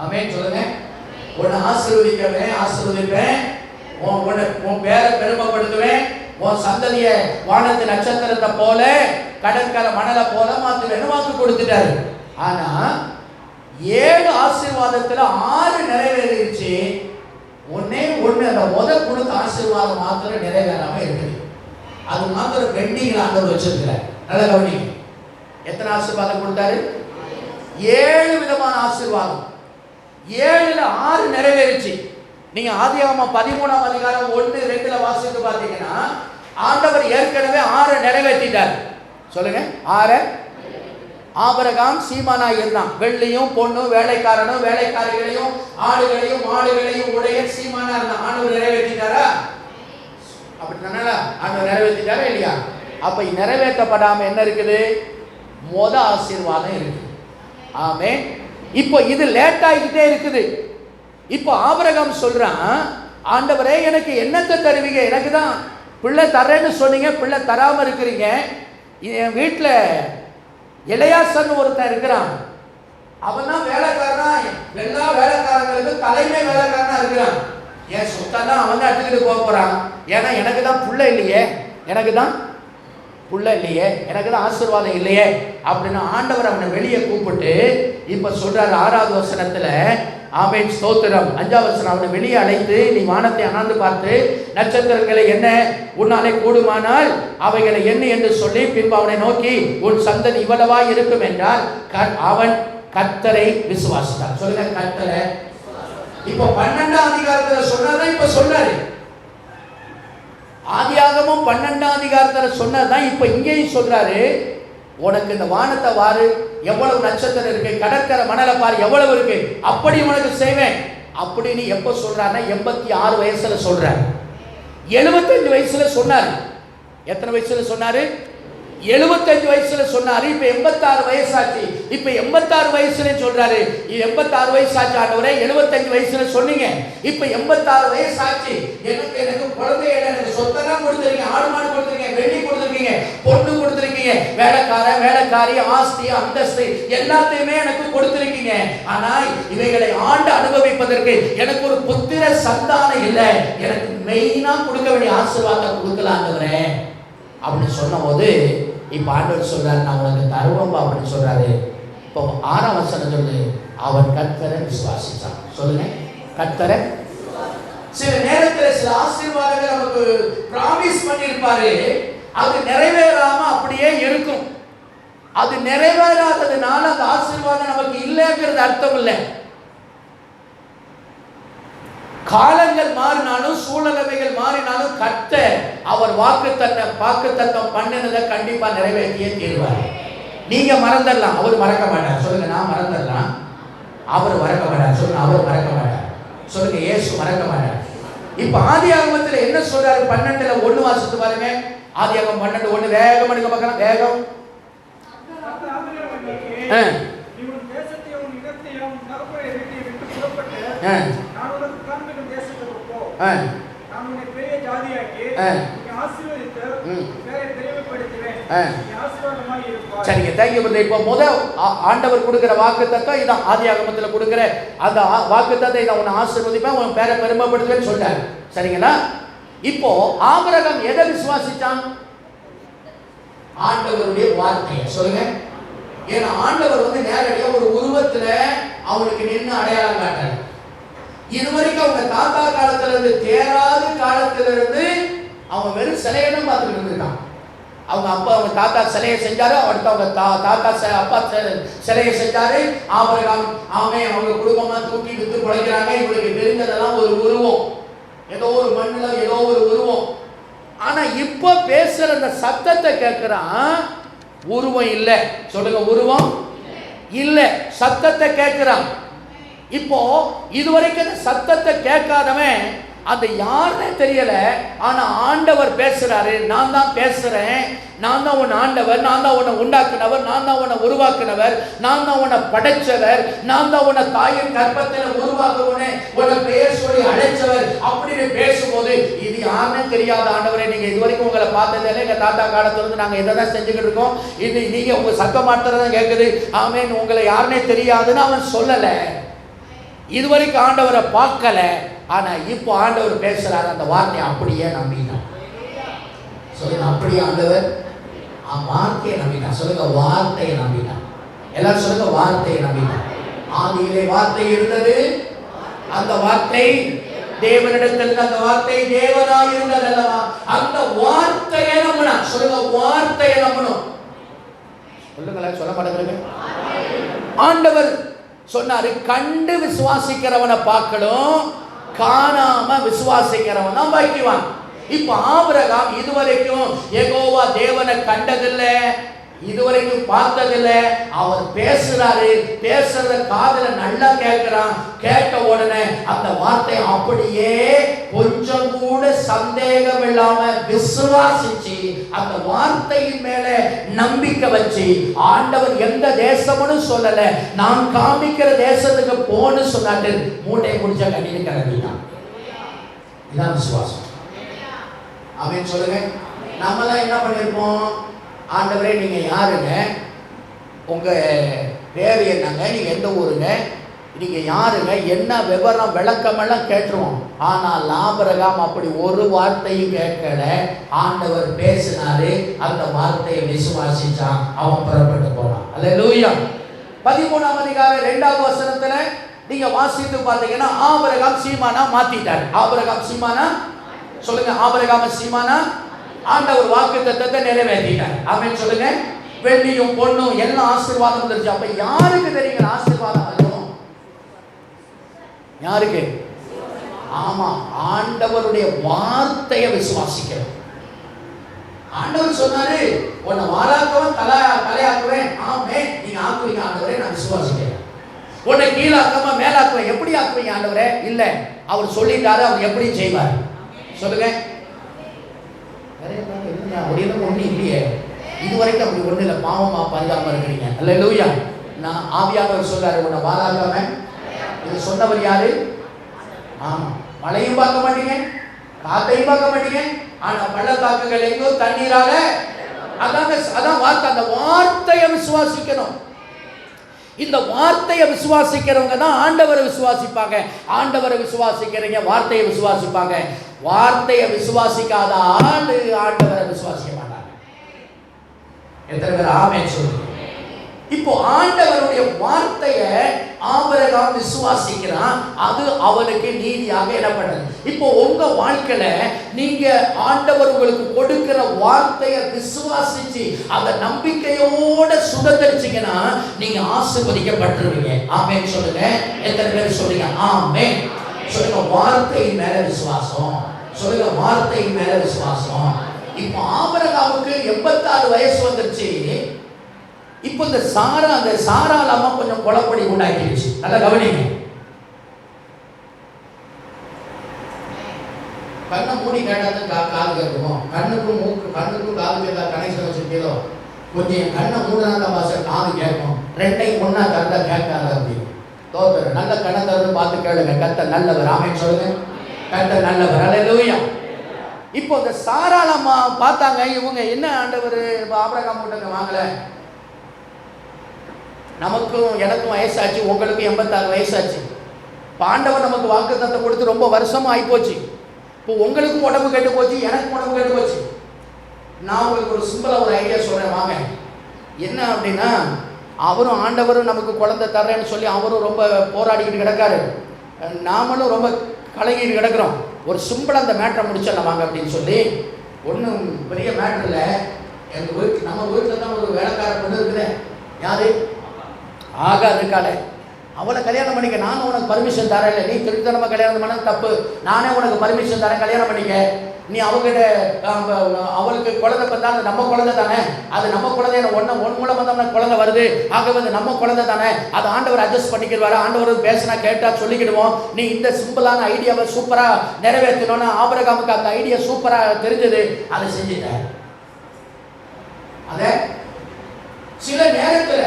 ஆமென் சொல்லுங்க. உன்னை ஆசீர்வதிப்பேன், உன் பேரை பெருமைப்படுத்துவேன், உன் சந்ததிய வானத்து நட்சத்திரத்தை போல கடற்கரை மணலை போல மாத்துவேன்னு வாக்கு கொடுத்துட்டாரு. ஆனா 7 ஆசீர்வாதத்துல 6 நிறைவேறிடுச்சு. ஒண்ணு அந்த முதல் கொடுத்த ஆசீர்வாதம் மாத்திரம் நிறைவேறாம இருக்குது. அது மாத்திரம் பெண்டிங் ஆண்டவர் வச்சிருக்கிறார். நல்ல கவனிங்க. எத்தனை ஆசீர்வாதம் கொடுத்தாரு? 7 விதமான ஆசீர்வாதம். 7ல 6 நிறைவேறிச்சு. நீங்க ஆதியாகமம் 13ஆம் அதிகாரம் 1-2 வாசித்து பார்த்தீங்கன்னா ஆண்டவர் ஏற்கனவே 6 நிறைவேற்றிட்டார். சொல்லுங்க. 6 ஆபிரகாம் சீமானாய் இருந்தான். வெள்ளியும் பொண்ணும் வேலைக்காரனும் வேலைக்காரிகளையும் ஆடுகளையும் மாடுகளையும் உடைய சீமானா இருந்தான். ஆண்டவர் நிறைவேற்றிட்டாரா? அப்படின்னா ஆண்டவர் நிறைவேற்றிட்டாரா இல்லையா? அப்ப நிறைவேற்றப்படாம என்ன இருக்குது? மொத ஆசீர்வாதம் இருக்கு. ஆமென். இப்போ இது லேட் ஆகிட்டே இருக்குது. இப்போ ஆபிரகாம் சொல்றான், ஆண்டவரே எனக்கு என்னத்தை தருவீங்க? எனக்கு தான் பிள்ளை தரேன்னு சொன்னீங்க, பிள்ளை தராம இருக்கிறீங்க. என் வீட்டில் எலையாசன் ஒருத்தன் இருக்கிறான், அவன் தான் வேலைக்காரனா, எல்லா வேலைக்காரங்களுக்கும் தலைமை வேலைக்காரனா இருக்கிறான். என் சொத்தெல்லாம் அவன் தான் எடுத்துக்கிட்டு போக போறான். ஏன்னா எனக்கு தான் பிள்ளை இல்லையே, எனக்கு தான் ஆசீர்வாதம் இல்லையே அப்படின்னு ஆண்டவர் அவனை வெளியே கூப்பிட்டு இப்ப சொல்றாரு 6வது வசனத்துல. ஆமென் ஸ்தோத்திரம். 5வது வசனம், அவனை வெளியே அழைத்து நீ வானத்தை அண்ணாந்து பார்த்து நட்சத்திரங்களை என்ன உன்னாலே கூடுமானால் அவைகளை என்ன என்று சொல்லி பின்பு அவனை நோக்கி உன் சந்ததி இவ்வளவா இருக்கும் என்றால் அவன் கர்த்தரை விசுவாசித்தான். சொல்லுங்க, கர்த்தரை. இப்ப 12ஆம் அதிகாரத்துல சொன்னதான் இப்ப சொன்னாரு. ஆதியாகமம் 12ஆம் அதிகாரத்துல சொன்னதான் இப்ப இங்கேயும் சொல்றாரு. உனக்கு இந்த வானத்தை வாரு, எவ்வளவு நட்சத்திரம் இருக்கு, கடற்கரை மணலை பாரு எவ்வளவு இருக்கு, அப்படி உனக்கு செய்வேன் அப்படின்னு எப்ப சொல்றாருன்னா 86 வயசுல சொல்றாரு. 75 வயசுல சொன்னாரு. எத்தனை வயசுல சொன்னாரு? 75 வயசுல சொன்னாரு. இப்ப 86 வயசாச்சு. இப்ப 86 வயசுல சொல்றாரு, 86 வயசாச்சு ஆண்டவரே, 75 வயசுல சொன்னீங்க, இப்ப 86 வயசாச்சு, எனக்கு குழந்தை எனக்கு சொத்தெல்லாம் கொடுத்துருக்கீங்க, ஆடு மாடு கொடுத்துருக்கீங்க, வெள்ளி கொடுத்துருக்கீங்க, பொண்ணு கொடுத்துருக்கீங்க, வேலைக்காரி, ஆஸ்தி அந்தஸ்து எல்லாத்தையுமே எனக்கு கொடுத்துருக்கீங்க. ஆனா இவைகளை ஆண்டு அனுபவிப்பதற்கு எனக்கு ஒரு புத்திர சந்தானம் இல்லை. எனக்கு மெயினா கொடுக்க வேண்டிய ஆசீர்வாதம் கொடுக்கலாம் ஆண்டவரே அப்படின்னு சொன்ன போது இப்ப ஆண்டவர் சொல்றாரு, நான் உனக்கு தருவோம்பா அப்படின்னு சொல்றாரு. இப்போ 6ஆம் வசனம் சொல்லு, அவன் கர்த்தரை விசுவாசிச்சான். சொல்லுங்க, கர்த்தரை. சில நேரத்தில் சில ஆசீர்வாதங்கள் நமக்கு பிராமிஸ் பண்ணியிருப்பாரு, அது நிறைவேறாம அப்படியே இருக்கும். அது நிறைவேறாததுனால அந்த ஆசீர்வாதம் நமக்கு இல்லைங்கிறது அர்த்தம் இல்லை. காலங்கள் மாறினாலும் சூழ்நிலைகள் மாறினாலும் கர்த்தர் அவர் வாக்குத்தத்தம் பண்ணினதை கண்டிப்பா நிறைவேற்றியே தீர்வார். நீங்க மறந்துடலாம், அவர் மறக்க மாட்டார். சொல்லுங்க, நான் மறந்துடலாம், அவர் மறக்க மாட்டார். சொல்லுங்க, அவர் மறக்க மாட்டார். சொல்லுங்க, இயேசு மறக்க மாட்டார். இப்ப ஆதியாகமத்துல என்ன சொல்றாரு? 12ல 1 வாசித்து பாருங்க. ஆதியாகமம் 12:1 வேகம் எடுக்க பார்க்கலாம். வேகம். சரிங்க, தேங்க்யூ பிரதர். இப்போ முதல் ஆண்டவர் கொடுக்கிற வாக்குத்தத்தம் இதான். ஆதியாகமத்துல கொடுக்கிற அந்த வாக்குத்தத்தம் இதான், உன்னை ஆசீர்வதிப்பேன், உன் பேரை பெருமைப்படுத்துவேன்னு சொல்றாரு. சரிங்களா? இப்போ ஆபிரகாம் எதை விசுவாசிச்சான்? ஆண்டவருடைய வார்த்தையை. சொல்லுங்க. ஏன்னா ஆண்டவர் நேரடியா ஒரு உருவத்துல அவனுக்கு நின்று அடையாளம் காட்டாரு. இதுவரைக்கும் அவங்க தாத்தா காலத்துல இருந்து தேராத காலத்துல இருந்து அவன் வெறும் சிலையை தான் பார்த்துட்டு இருந்திருக்கான். அவங்க அப்பா அவங்க தாத்தா சிலையை செஞ்சாரு, அடுத்து அவங்க தாத்தா அப்பா சிலையை செஞ்சாரு. ஆபிரகாம் அவங்க குடும்பமா தூக்கி வித்து குழைக்கிறாங்க. இவங்களுக்கு தெரிஞ்சதெல்லாம் ஒரு உருவம், ஏதோ ஒரு மண்ணுல ஏதோ ஒரு உருவம். ஆனா இப்ப பேசுற அந்த சத்தத்தை கேட்கிறான், உருவம் இல்லை. சொல்லுங்க, உருவம் இல்லை, சத்தத்தை கேட்கிறான். இப்போ இதுவரைக்கும் அந்த சத்தத்தை கேட்காதவன் அது யாருன்னு தெரியல. ஆனா ஆண்டவர் பேசுறாரு, நான் தான் பேசுறேன், நான் தான் உன்னை ஆண்டவர், நான் தான் உன்னை உண்டாக்குனவர், நான் தான் உன்னை உருவாக்குனவர், நான் தான் உன்னை படைச்சவர், நான் தான் உன்னை தாயின் கர்ப்பத்தில் உருவாக்குவனே, உன்னை பேர் சொல்லி அழைச்சவர் அப்படின்னு பேசும்போது இது யாருன்னு தெரியாத ஆண்டவரே, நீங்க இதுவரைக்கும் உங்களை பார்த்ததில்லை, எங்க தாத்தா காலத்திலிருந்து நாங்க இதை தான் செஞ்சுக்கிட்டு இருக்கோம், இது நீங்க உங்க சத்தம் மாத்திரதான் கேட்குது, ஆமேன், உங்களை யாருன்னே தெரியாதுன்னு அவன் சொல்லல. இதுவரைக்கும் ஆண்டவரை பார்க்கல. ஆனா இப்போ ஆண்டவர் பேசுறாரு, அந்த வார்த்தையை அப்படியே நம்பினான். சொல்லுங்க, அப்படியே ஆண்டவர் வார்த்தையை நம்பினான். சொல்லுங்க, வார்த்தையை நம்பினான். எல்லாரும் சொல்லுங்க, வார்த்தையை நம்பினான். ஆதியிலே வார்த்தை இருந்தது, அந்த வார்த்தை தேவனிடத்தில், அந்த வார்த்தை தேவனாய் இருந்தது அல்லவா, அந்த வார்த்தையை நம்பினான். சொல்லுங்க, வார்த்தையை நம்பணும். சொல்லுங்களேன், சொல்ல மாட்டேங்கிறீங்க. ஆண்டவர் சொன்னாரு, கண்டு விசுவாசிக்கிறவனை பார்க்கணும், காணாம விசுவாசிக்கிறவன் தான் பாக்கியவான். இப்ப ஆபிரகாம் இதுவரைக்கும் யெகோவா தேவனை கண்டதில்லை, இதுவரைக்கும் பார்த்ததில்லை. அவர் பேசுறாரு, பேசுறத காதுல நல்லா கேட்கிறான். கேட்ட உடனே அந்த வார்த்தை அப்படியே கொஞ்சம் கூட சந்தேகம் இல்லாம விசுவாசிச்சு அந்த வார்த்தையின் மேல நம்பிக்கை வச்சு, ஆண்டவர் எந்த தேசம்னு சொல்லல, நான் காமிக்கிற தேசத்துக்கு போன்னு சொன்னாட்டு மூட்டை முடிச்ச கண்ணீர் கிளம்பினான். இதான் விசுவாசம். அப்படின்னு சொல்லுங்க. நம்மளாம் என்ன பண்ணிருப்போம், ஆண்டவரே நீங்க யாருங்க, உங்க பேர் என்னங்க, நீங்க எந்த ஊருங்க, நீங்க யாருங்க, என்ன விவரம் விளக்கமெல்லாம் கேட்டுருவோம். ஆனால் ஆபிரகாம் அப்படி ஒரு வார்த்தையும் கேட்கல. ஆண்டவர் பேசினாரு, அந்த வார்த்தையை விசுவாசிச்சான், அவன் புறப்பட்டு போனான். அல்லேலூயா. 13ஆம் அதிகாரம் 2வது வசனத்துல நீங்க வாசித்து பார்த்தீங்கன்னா, ஆபிரகாம் சீமானா மாத்திட்டார். ஆபிரகாம் சீமானா, சொல்லுங்க, ஆபிரகாம் சீமானா ஆண்டவர் வாக்குத்தத்தத்தை நிறைவேற்றிட்டார். ஆமென் சொல்லுங்க. வெள்ளியும் பொண்ணும் எல்லாம் ஆசீர்வாதம் வந்துருச்சு. அப்ப யாருக்கு தெரியுங்க ஆசீர்வாதம் வரும்? யாருக்கு? ஆமா, ஆண்டவருடைய வார்த்தையை விசுவாசிக்கிறோம். ஆண்டவர் சொன்னாரு, உன்னை வாழாக்குவேன், தலையாக்குவேன். ஆமென், நீங்க ஆக்குவீங்க ஆண்டவரே, நான் விசுவாசிக்கிறேன். உன்னை கீழாக்காம மேலாக்குவேன். எப்படி ஆக்குவீங்க ஆண்டவரே? இல்ல, அவர் சொல்லிட்டாரு, அவர் எப்படி செய்வார்? சொல்லுங்க. அப்படின்னு ஒண்ணு இல்லையே, இதுவரைக்கும் அப்படி ஒண்ணு இல்லை. பாவமா பரிதாபமா இருக்கிறீங்க. அல்லேலூயா. நான் ஆவியானவர் சொல்றாரு, உன்னை வாழாக்காம. இது சொன்னவர் யாரு? ஆமா, மழையும் பார்க்க மாட்டீங்க, காத்தையும் பார்க்க மாட்டீங்க, ஆனா பள்ளத்தாக்குகள் எங்கோ தண்ணீரால. அதான் வார்த்தை. அந்த வார்த்தையை விசுவாசிக்கணும். இந்த வார்த்தையை விசுவாசிக்கிறவங்க தான் ஆண்டவரை விசுவாசிப்பாங்க. ஆண்டவரை விசுவாசிக்கிறீங்க, வார்த்தையை விசுவாசிப்பாங்க. வார்த்தையை விசுவாசிக்காத ஆளு ஆண்டவரை விசுவாசிக்க மாட்டாங்க. எத்தனை பேர் ஆமென் சொல்லுங்க? இப்போ ஆண்டவருடைய வார்த்தையை ஆபிரகாம் விசுவாசிக்கிறான், அது அவனுக்கு நீதியாக இடப்பட்டது. இப்போ உங்க வாழ்க்கையில நீங்க ஆண்டவர் உங்களுக்கு கொடுக்கிற வார்த்தையை விசுவாசிச்சு அந்த நம்பிக்கையோட சுதந்திரிச்சீங்கன்னா நீங்க ஆசீர்வதிக்கப்பட்டிருவீங்க. ஆமென் சொல்லுங்க. எத்தனை பேர் சொல்லுங்க ஆமென்? சொல்லுங்க, வார்த்தையின் மேல விசுவாசம். சொல்லுங்க, வார்த்தையின் மேல விசுவாசம். இப்போ ஆபிரகாமுக்கு 86 வயசு வந்துருச்சு. இப்போ இந்த சாராள் அம்மா கொஞ்சம் குழப்படி உண்டாக்கிடுச்சு. நல்லா கவனிங்க. கண்ணை மூடி கேட்டாதான் காது கேட்கும். கண்ணுக்கும் காது கேட்க கனெக்ஷன் வச்சிருக்கீங்களோ, கொஞ்சம் கண்ணை மூடனாத பாச காது கேட்கும். ரெண்டையும் ஒன்னா தந்தா கேட்காது அப்படின்னு தோத்துரு. நல்ல கண்ணை தந்து பார்த்து கேளுங்க. கர்த்தர் நல்லவர். ஆமென் சொல்லுங்க. கர்த்தர் நல்லவர். அல்லேலூயா. இப்போ இந்த சாராள் அம்மா பார்த்தாங்க, இவங்க என்ன ஆண்டவர் ஆபிரகாம் கிட்ட வாங்கல, நமக்கும் எனக்கும் வயசாச்சு, உங்களுக்கும் 86 வயசாச்சு. இப்போ ஆண்டவர் நமக்கு வாக்குத்தத்தம் கொடுத்து ரொம்ப வருஷமா ஆகிப்போச்சு. இப்போ உங்களுக்கும் உடம்பு கெட்டு போச்சு, எனக்கும் உடம்பு கெட்டு போச்சு. நான் உங்களுக்கு ஒரு சிம்பிளா ஒரு ஐடியா சொல்றேன், வாங்க. என்ன அப்படின்னா, அவரும் ஆண்டவரும் நமக்கு குழந்தை தர்றேன்னு சொல்லி அவரும் ரொம்ப போராடிக்கிட்டு கிடக்காரு, நாமளும் ரொம்ப கலங்கிட்டு கிடக்கிறோம். ஒரு சிம்பிளா அந்த மேட்டரை முடிச்சிடலாம் வாங்க அப்படின்னு சொல்லி ஒன்றும் பெரிய மேட்ரு இல்லை. எங்கள் வீட்டு நம்ம வீட்டில் தான் ஒரு வேலைக்கார பொண்ணு இருக்குதே, யாரு ஆகாது இருக்காளே, அவளை கல்யாணம் பண்ணிக்க. நானும் உனக்கு பர்மிஷன் தரேன். இல்லை, நீ திருத்தனமாக கல்யாணம் பண்ணது தப்பு. நானே உனக்கு பர்மிஷன் தரேன், கல்யாணம் பண்ணிக்க. நீ அவகிட்ட அவளுக்கு குழந்தை பார்த்தா அது நம்ம குழந்தை தானே, அது நம்ம குழந்தை, ஒன் மூலமாக தான் குழந்தை வருது, ஆகவே அது நம்ம குழந்தை தானே, அது ஆண்டவர் அட்ஜஸ்ட் பண்ணிக்கிடுவாரு. ஆண்டவர் பேசினா கேட்டால் சொல்லிக்கிடுவோம். நீ இந்த சிம்பிளான ஐடியாவை சூப்பராக நிறைவேற்றணும்னா ஆபிரகாமுக்கு அந்த ஐடியா சூப்பராக தெரிஞ்சது, அதை செஞ்சுட்ட. அத சில நேரத்தில்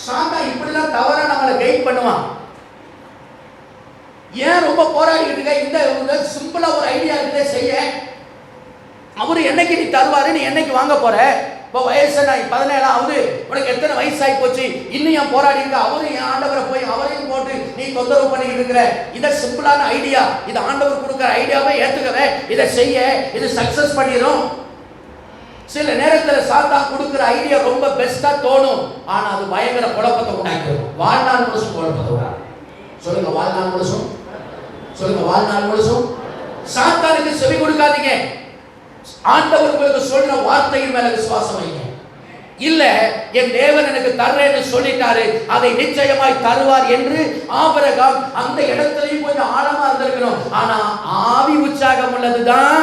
சாந்தா இப்படிலாம் தவறா நம்மளை கைட் பண்ணுவான். ஏன் ரொம்ப போராடிக்கிட்டு இருக்க? இந்த சிம்பிளா ஒரு ஐடியா இருக்குதே செய்ய. அவரு என்னைக்கு நீ தருவாரு, நீ என்னைக்கு வாங்க போற? இப்போ வயசு 17ஆவது, உனக்கு எத்தனை வயசாகி போச்சு, இன்னும் ஏன் போராடி இருக்க? அவரு என் ஆண்டவரை போய் அவரையும் போட்டு நீ தொந்தரவு பண்ணிக்கிட்டு இருக்கிற. இதை சிம்பிளான ஐடியா, இது ஆண்டவர் கொடுக்குற ஐடியாவை ஏற்றுக்கவே, இதை செய்ய, இது சக்சஸ் பண்ணிடும். சில நேரத்தில் சாத்தான் கொடுக்குற ஐடியா ரொம்ப பெஸ்டா தோணும், ஆனா அது பயங்கர குழப்பத்தை உண்டாக்கிடும். வாழ்நாள் முழுசும் குழப்பத்தை உண்டாகும். சொல்லுங்க, வாழ்நாள் முழுசும். சொல்லுங்க, வாழ்நாள் முழுசும். சாத்தானுக்கு செவி கொடுக்காதீங்க. ஆண்டவர் உங்களுக்கு சொல்ற வார்த்தையின் மேல விசுவாசம் வைங்க. இல்ல, என் தேவன் எனக்கு தர்றேன்னு சொல்லிட்டாரு, அதை நிச்சயமாய் தருவார் என்று ஆபிரகாம் அந்த இடத்துலயும் கொஞ்சம் ஆழமா இருந்திருக்கணும். ஆனா ஆவி உற்சாகம் உள்ளதுதான்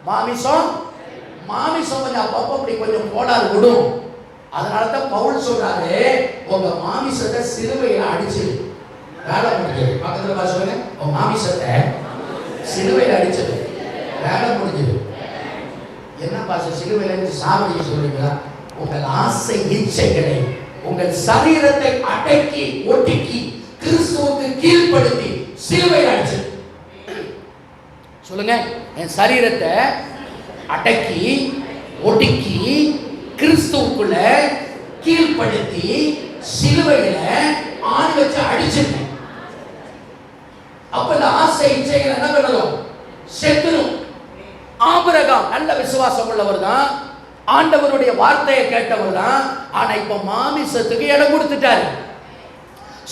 மாமிசம். மாமிசம் கொஞ்சம் அப்பப்போ அப்படி கொஞ்சம் கோளாறு விடும். அதனால தான் பவுல் சொல்றாரு, உங்க மாமிசத்தை சிலுவையில அடிச்சு வேலை முடிஞ்சது. பக்கத்துல பார்த்து சொல்லுங்க, உங்க மாமிசத்தை சிலுவையில அடிச்சது வேலை முடிஞ்சது. என்ன பாச சிலுவையில இருந்து சாவடிக்க சொல்றீங்களா? உங்கள் ஆசை இச்சைகளை, உங்கள் சரீரத்தை அடக்கி ஒடுக்கி கிறிஸ்துவுக்கு கீழ்ப்படுத்தி சிலுவையில அடிச்சது. சொல்லுங்க, என் சரீரத்தை அடக்கி ஒடுக்கி கிறிஸ்துவுக்குள்ள கீழ்ப்படுத்தி சிலுவையில ஆணி வச்சு அடிச்சிருக்கேன். அப்ப இந்த ஆசை இச்சைகள் என்ன பண்ணணும்? செத்துரும். ஆபிரகாம் நல்ல விசுவாசம் உள்ளவர் தான், ஆண்டவருடைய வார்த்தையை கேட்டவர் தான். ஆனா இப்ப மாமிசத்துக்கு இடம் கொடுத்துட்டாரு.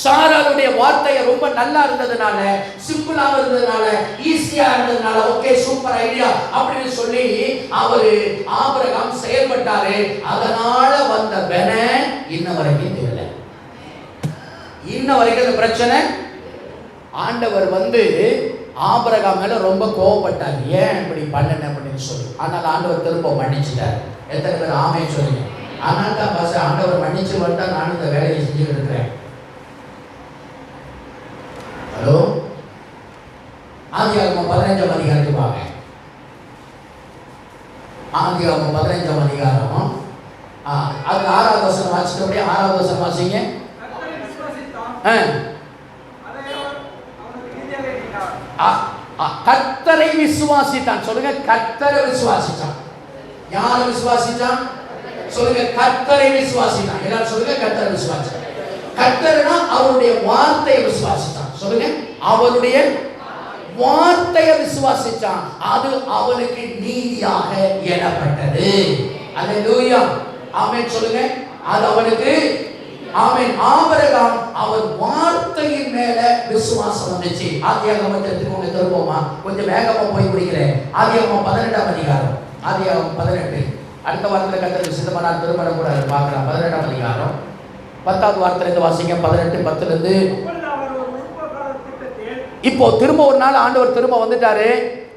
சாராளுடைய வார்த்தையை ரொம்ப நல்லா இருந்ததுனால, சிம்பிளா இருந்ததுனால, ஈஸியா இருந்ததுனால, ஓகே சூப்பர் ஐடியா அப்படின்னு சொல்லி அவரு ஆபிரகாம் செயல்பட்டாரு. அதனால வந்த பென இன்ன வரைக்கும் தெரியல. இன்ன வரைக்கும் இந்த பிரச்சனை. ஆண்டவர் ஆபிரகாம் மேல ரொம்ப கோவப்பட்டார். ஏன் இப்படி பண்ணன அப்படின்னு சொல்லி. ஆனால் ஆண்டவர் திரும்ப மன்னிச்சுட்டார். எத்தனை பேர் ஆமே சொல்லுங்க? அதனால தான் பாச ஆண்டவர் மன்னிச்சு வந்தா நான் இந்த வேலையை செஞ்சுட்டு இருக்கிறேன். ஹலோ, ஆதியாகமம் 15ஆம் அதிகாரத்துக்கு வாங்க. ஆதியாகமம் 15ஆம் அதிகாரம் அது 6வது வசனம் வாசிக்கிறபடியே 6வது வசனம் வாசிங்க. கர்த்தரை விசுவாசித்தான். சொல்லுங்க, கர்த்தரை விசுவாசித்தான். யாரை விசுவாசித்தான்? சொல்லுங்க, கர்த்தரை விசுவாசித்தான். எல்லாரும் சொல்லுங்க, கர்த்தரை விசுவாசித்தான். கர்த்தர்னா அவருடைய வார்த்தையை விசுவாசித்தான். சொல்லுங்க, அவருடைய வார்த்தையை விசுவாசித்தான். அது அவனுக்கு நீதியாக எண்ணப்பட்டது. அல்லேலூயா, ஆமென் சொல்லுங்க. அது அவனுக்கு ஆமென். ஆபிரகாம் அவர் வார்த்தையின் மேல விசுவாசம் வந்துச்சு. ஆதியாகமத்துக்கு உங்க திருப்போமா, கொஞ்சம் வேகமா போய் முடிக்கிறேன். ஆதியாகமம் 18ஆம் அதிகாரம். ஆதியாகமம் 18 அடுத்த வாரத்தில் கர்த்தர் சித்தமா நான் திரும்ப கூட பார்க்கலாம். 18ஆம் அதிகாரம் 10வது வார்த்தையிலிருந்து வாசிங்க. 18:10 இப்போ திரும்ப ஒரு நாள் ஆண்டவர் திரும்ப வந்துட்டாரு.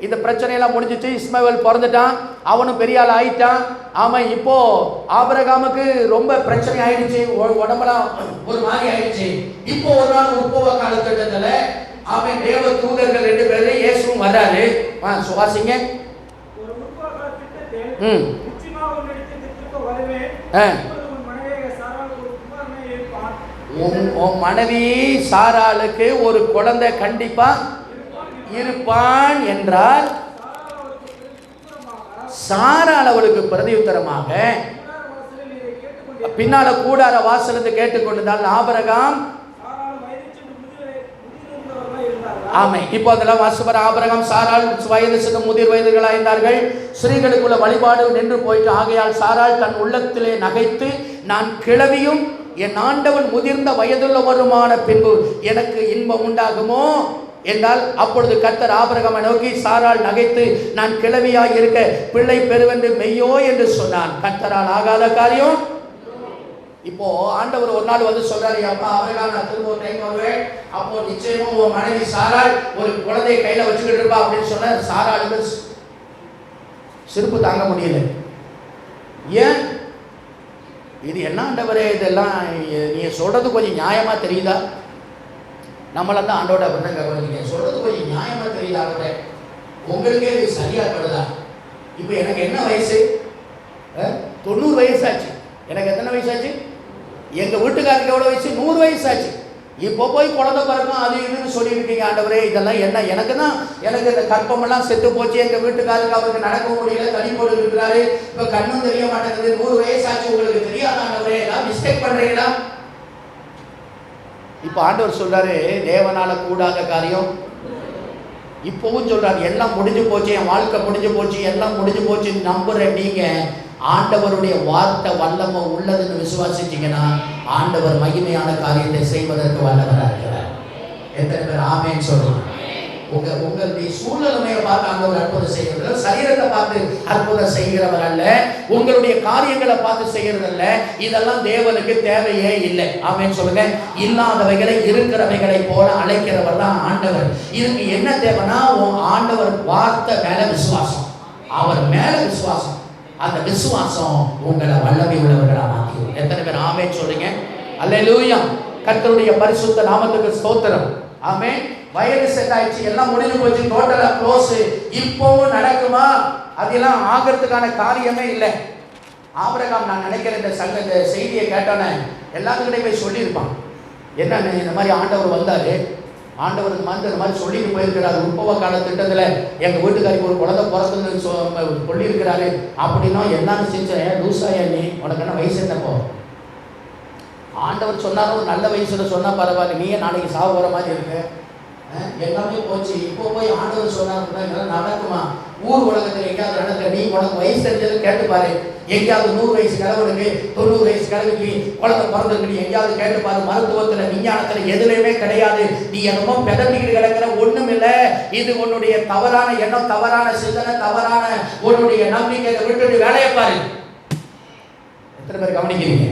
இந்த பிரச்சனையெல்லாம் முடிஞ்சிச்சு. இஸ்மவேல் பிறந்துட்டான், அவனும் பெரிய ஆள் ஆயிட்டான். ஆமா, இப்போ ஆபிரகாமுக்கு ரொம்ப பிரச்சனை ஆயிடுச்சு, உடம்பெல்லாம் ஒரு மாதிரி ஆயிடுச்சு. இப்போ ஒரு நாள் உற்பவ காலகட்டத்துல அவன் தேவ தூதர்கள் 2 பேரு இயேசுவும் வர்றாரு. சுவாசிங்க. உன் மனைவி சாராளுக்கு ஒரு குழந்தை கண்டிப்பா இருப்பான் என்றால், சாராள் அவளுக்கு பிரதியுத்தரமாக பின்னால கூடார வாசலிருந்து கேட்டுக்கொண்டிருந்தால் ஆபிரகாம் ஆமை. இப்போ அதெல்லாம் வாசுபர் ஆபிரகாம் சாராள் வயது சிறு முதிர் வயதுகளாக இருந்தார்கள். ஸ்ரீகளுக்குள்ள வழிபாடு நின்று போயிட்டு, ஆகையால் சாராள் தன் உள்ளத்திலே நகைத்து, நான் கிழவியும் என் ஆண்டவன் முதிர்ந்த வயதுள்ளவருமான பின்பு எனக்கு இன்பம் உண்டாகுமோ என்றால் அப்பொழுது கர்த்தர் ஆபிரகாமை நோக்கி, சாராள் நகைத்து, நான் கிழவியாய் இருக்க பிள்ளை பெறுவென்று மெய்யோ என்று சொன்னான். கர்த்தரால் ஆகாத காரியம். இப்போ ஆண்டவர் ஒரு நாள் வந்து சொல்றாரு, அப்பா ஆபிரகாம், நான் திரும்ப ஒரு டைம் வருவேன், அப்போ நிச்சயமா உன் மனைவி சாராள் ஒரு குழந்தையை கையில வச்சுக்கிட்டு இருப்பா அப்படின்னு சொன்ன. சாராளுக்கு சிரிப்பு தாங்க முடியல. ஏன்? இது என்ன ஆண்டவரே, இதெல்லாம் நீங்க சொல்றது கொஞ்சம் நியாயமா தெரியுதா? நம்மளாம் தான் ஆண்டோட அப்படின்னா, நீங்க சொல்றது கொஞ்சம் நியாயமா தெரியுதா ஆண்டோட? உங்களுக்கே இது சரியா படுதா? இப்போ எனக்கு என்ன வயசு? 90 வயசாச்சு. எனக்கு எத்தனை வயசாச்சு? எங்க வீட்டுக்காரருக்கு எவ்வளவு வயசு? 100 வயசாச்சு. இப்போ போய் குழந்தை பிறக்கும் அது இதுன்னு சொல்லியிருக்கீங்க ஆண்டவரே, இதெல்லாம் என்ன? எனக்கு இந்த கற்பமெல்லாம் செத்து போச்சு, எங்க வீட்டுக்காரருக்கு அவருக்கு நடக்க முடியல, தனி போட்டு இருக்கிறாரு, இப்போ கண்ணும் தெரிய மாட்டேங்குது, 100 வயசாச்சு, உங்களுக்கு தெரியாத ஆண்டவரே, ஏதாவது மிஸ்டேக் பண்றீங்களா? இப்போ ஆண்டவர் சொல்றாரு, தேவனால கூடாத காரியம். இப்பவும் சொல்றாரு, எல்லாம் முடிஞ்சு போச்சு, என் வாழ்க்கை முடிஞ்சு போச்சு, எல்லாம் முடிஞ்சு போச்சுன்னு நம்புற நீங்க ஆண்டவருடைய வார்த்தை வல்லமை உள்ளதுன்னு விசுவாசிச்சீங்கன்னா ஆண்டவர் மகிமையான காரியத்தை செய்வதற்கு வல்லவராக இருக்கிறார். எத்தனை பேர் ஆமென் சொல்லுங்க? உங்களுடைய சூழ்நிலையை பார்த்து ஆண்டவர் அற்புதம் செய்கிறவர், சரீரத்தை பார்த்து அற்புதம் செய்கிறவர் அல்ல, உங்களுடைய காரியங்களை பார்த்து செய்கிறது அல்ல. இதெல்லாம் தேவனுக்கு தேவையே இல்லை. ஆமென் சொல்லுங்க. இல்லாதவைகளை இருக்கிறவைகளை போல அழைக்கிறவர் தான் ஆண்டவர். இதுக்கு என்ன தேவைன்னா, ஆண்டவர் வார்த்தை மேல விசுவாசம், அவர் மேல விசுவாசம். அந்த விசுவாசம் உங்களை வல்லமை உள்ளவர்களா மாற்றிடும். எத்தனை பேர் ஆமென் சொல்றீங்க? அல்லேலூயா. கர்த்தருடைய பரிசுத்த நாமத்துக்கு ஸ்தோத்திரம். ஆமென். வயது செட் ஆயிடுச்சு, எல்லாம் முடிஞ்சு போச்சு, டோட்டலா க்ளோஸ். இப்பவும் நடக்குமா? அதெல்லாம் ஆகிறதுக்கான காரியமே இல்லை. ஆபிரகாம், நான் நினைக்கிறேன் இந்த செய்தியை கேட்டோன்னே எல்லாத்துக்கிட்டே போய் சொல்லியிருப்பான். என்னன்னு, இந்த மாதிரி ஆண்டவர் வந்தாரு, ஆண்டவர் இந்த மாதிரி சொல்லிட்டு போயிருக்கிறாரு, உற்பவ கால திட்டத்தில் எங்கள் வீட்டுக்காரிக்கு ஒரு குழந்தை பிறந்துன்னு சொல்லியிருக்கிறாரு அப்படின்னா என்னன்னு செஞ்சேன். லூசாயா நீ? உனக்கு என்ன வயசு என்னப்போ? ஆண்டவர் சொன்னாலும் ஒரு நல்ல வயசுல சொன்னா பரவாயில்ல, நீயே நாளைக்கு சாவு போகிற மாதிரி இருக்கு, எல்லாமே போச்சு. இப்போ போய் ஆண்டவர் சொன்னார் நடக்குமா? ஊர் உலகத்தில் எங்கேயாவது நடக்க, நீ உனக்கு வயசு தெரிஞ்சது கேட்டுப்பாரு. எங்கேயாவது 100 வயசு கிழவனுக்கு 90 வயசு கிழவிக்கு குழந்தை பிறந்திருக்கு, நீ எங்கேயாவது கேட்டுப்பாரு. மருத்துவத்தில் விஞ்ஞானத்தில் எதுலையுமே கிடையாது. நீ என்னமோ பெதட்டிக்கிட்டு கிடக்கிற, ஒண்ணும் இல்லை. இது உன்னுடைய தவறான எண்ணம், தவறான சிந்தனை, தவறான உன்னுடைய நம்பிக்கை. விட்டுட்டு வேலையை பாரு. எத்தனை பேர் கவனிக்கிறீங்க?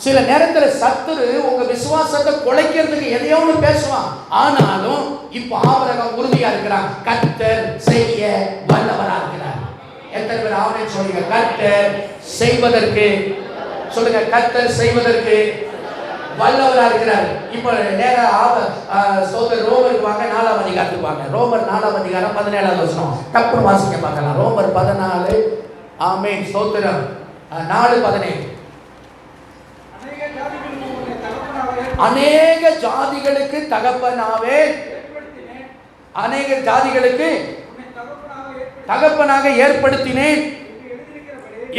சில நேரத்தில் சத்துரு உங்க விசுவாசத்தை குலைக்கிறதுக்கு எதையோ ஒன்று பேசுவான். ஆனாலும் இப்ப ஆபிரகாம் உறுதியா இருக்கிறான், கர்த்தர் செய்ய வல்லவரா இருக்கிறார். எத்தனை பேர் ஆமென் சொல்லுங்க? கர்த்தர் செய்வதற்கு சொல்லுங்க, கர்த்தர் செய்வதற்கு வல்லவரா இருக்கிறார். இப்ப நேரா சோதர் ரோமருக்கு வாங்க, 4ஆம் அதிகாரத்துக்கு வாங்க. ரோமர் 4ஆம் அதிகாரம் 17ஆவது வசனம் டப்புன்னு வாசிக்க பார்க்கலாம். ரோமர் 14. ஆமென் ஸ்தோத்திரம். 4:17. அநேக ஜாதிகளுக்கு தகப்பனாவே, அநேக ஜாதிகளுக்கு தகப்பனாக ஏற்படுத்தினேன்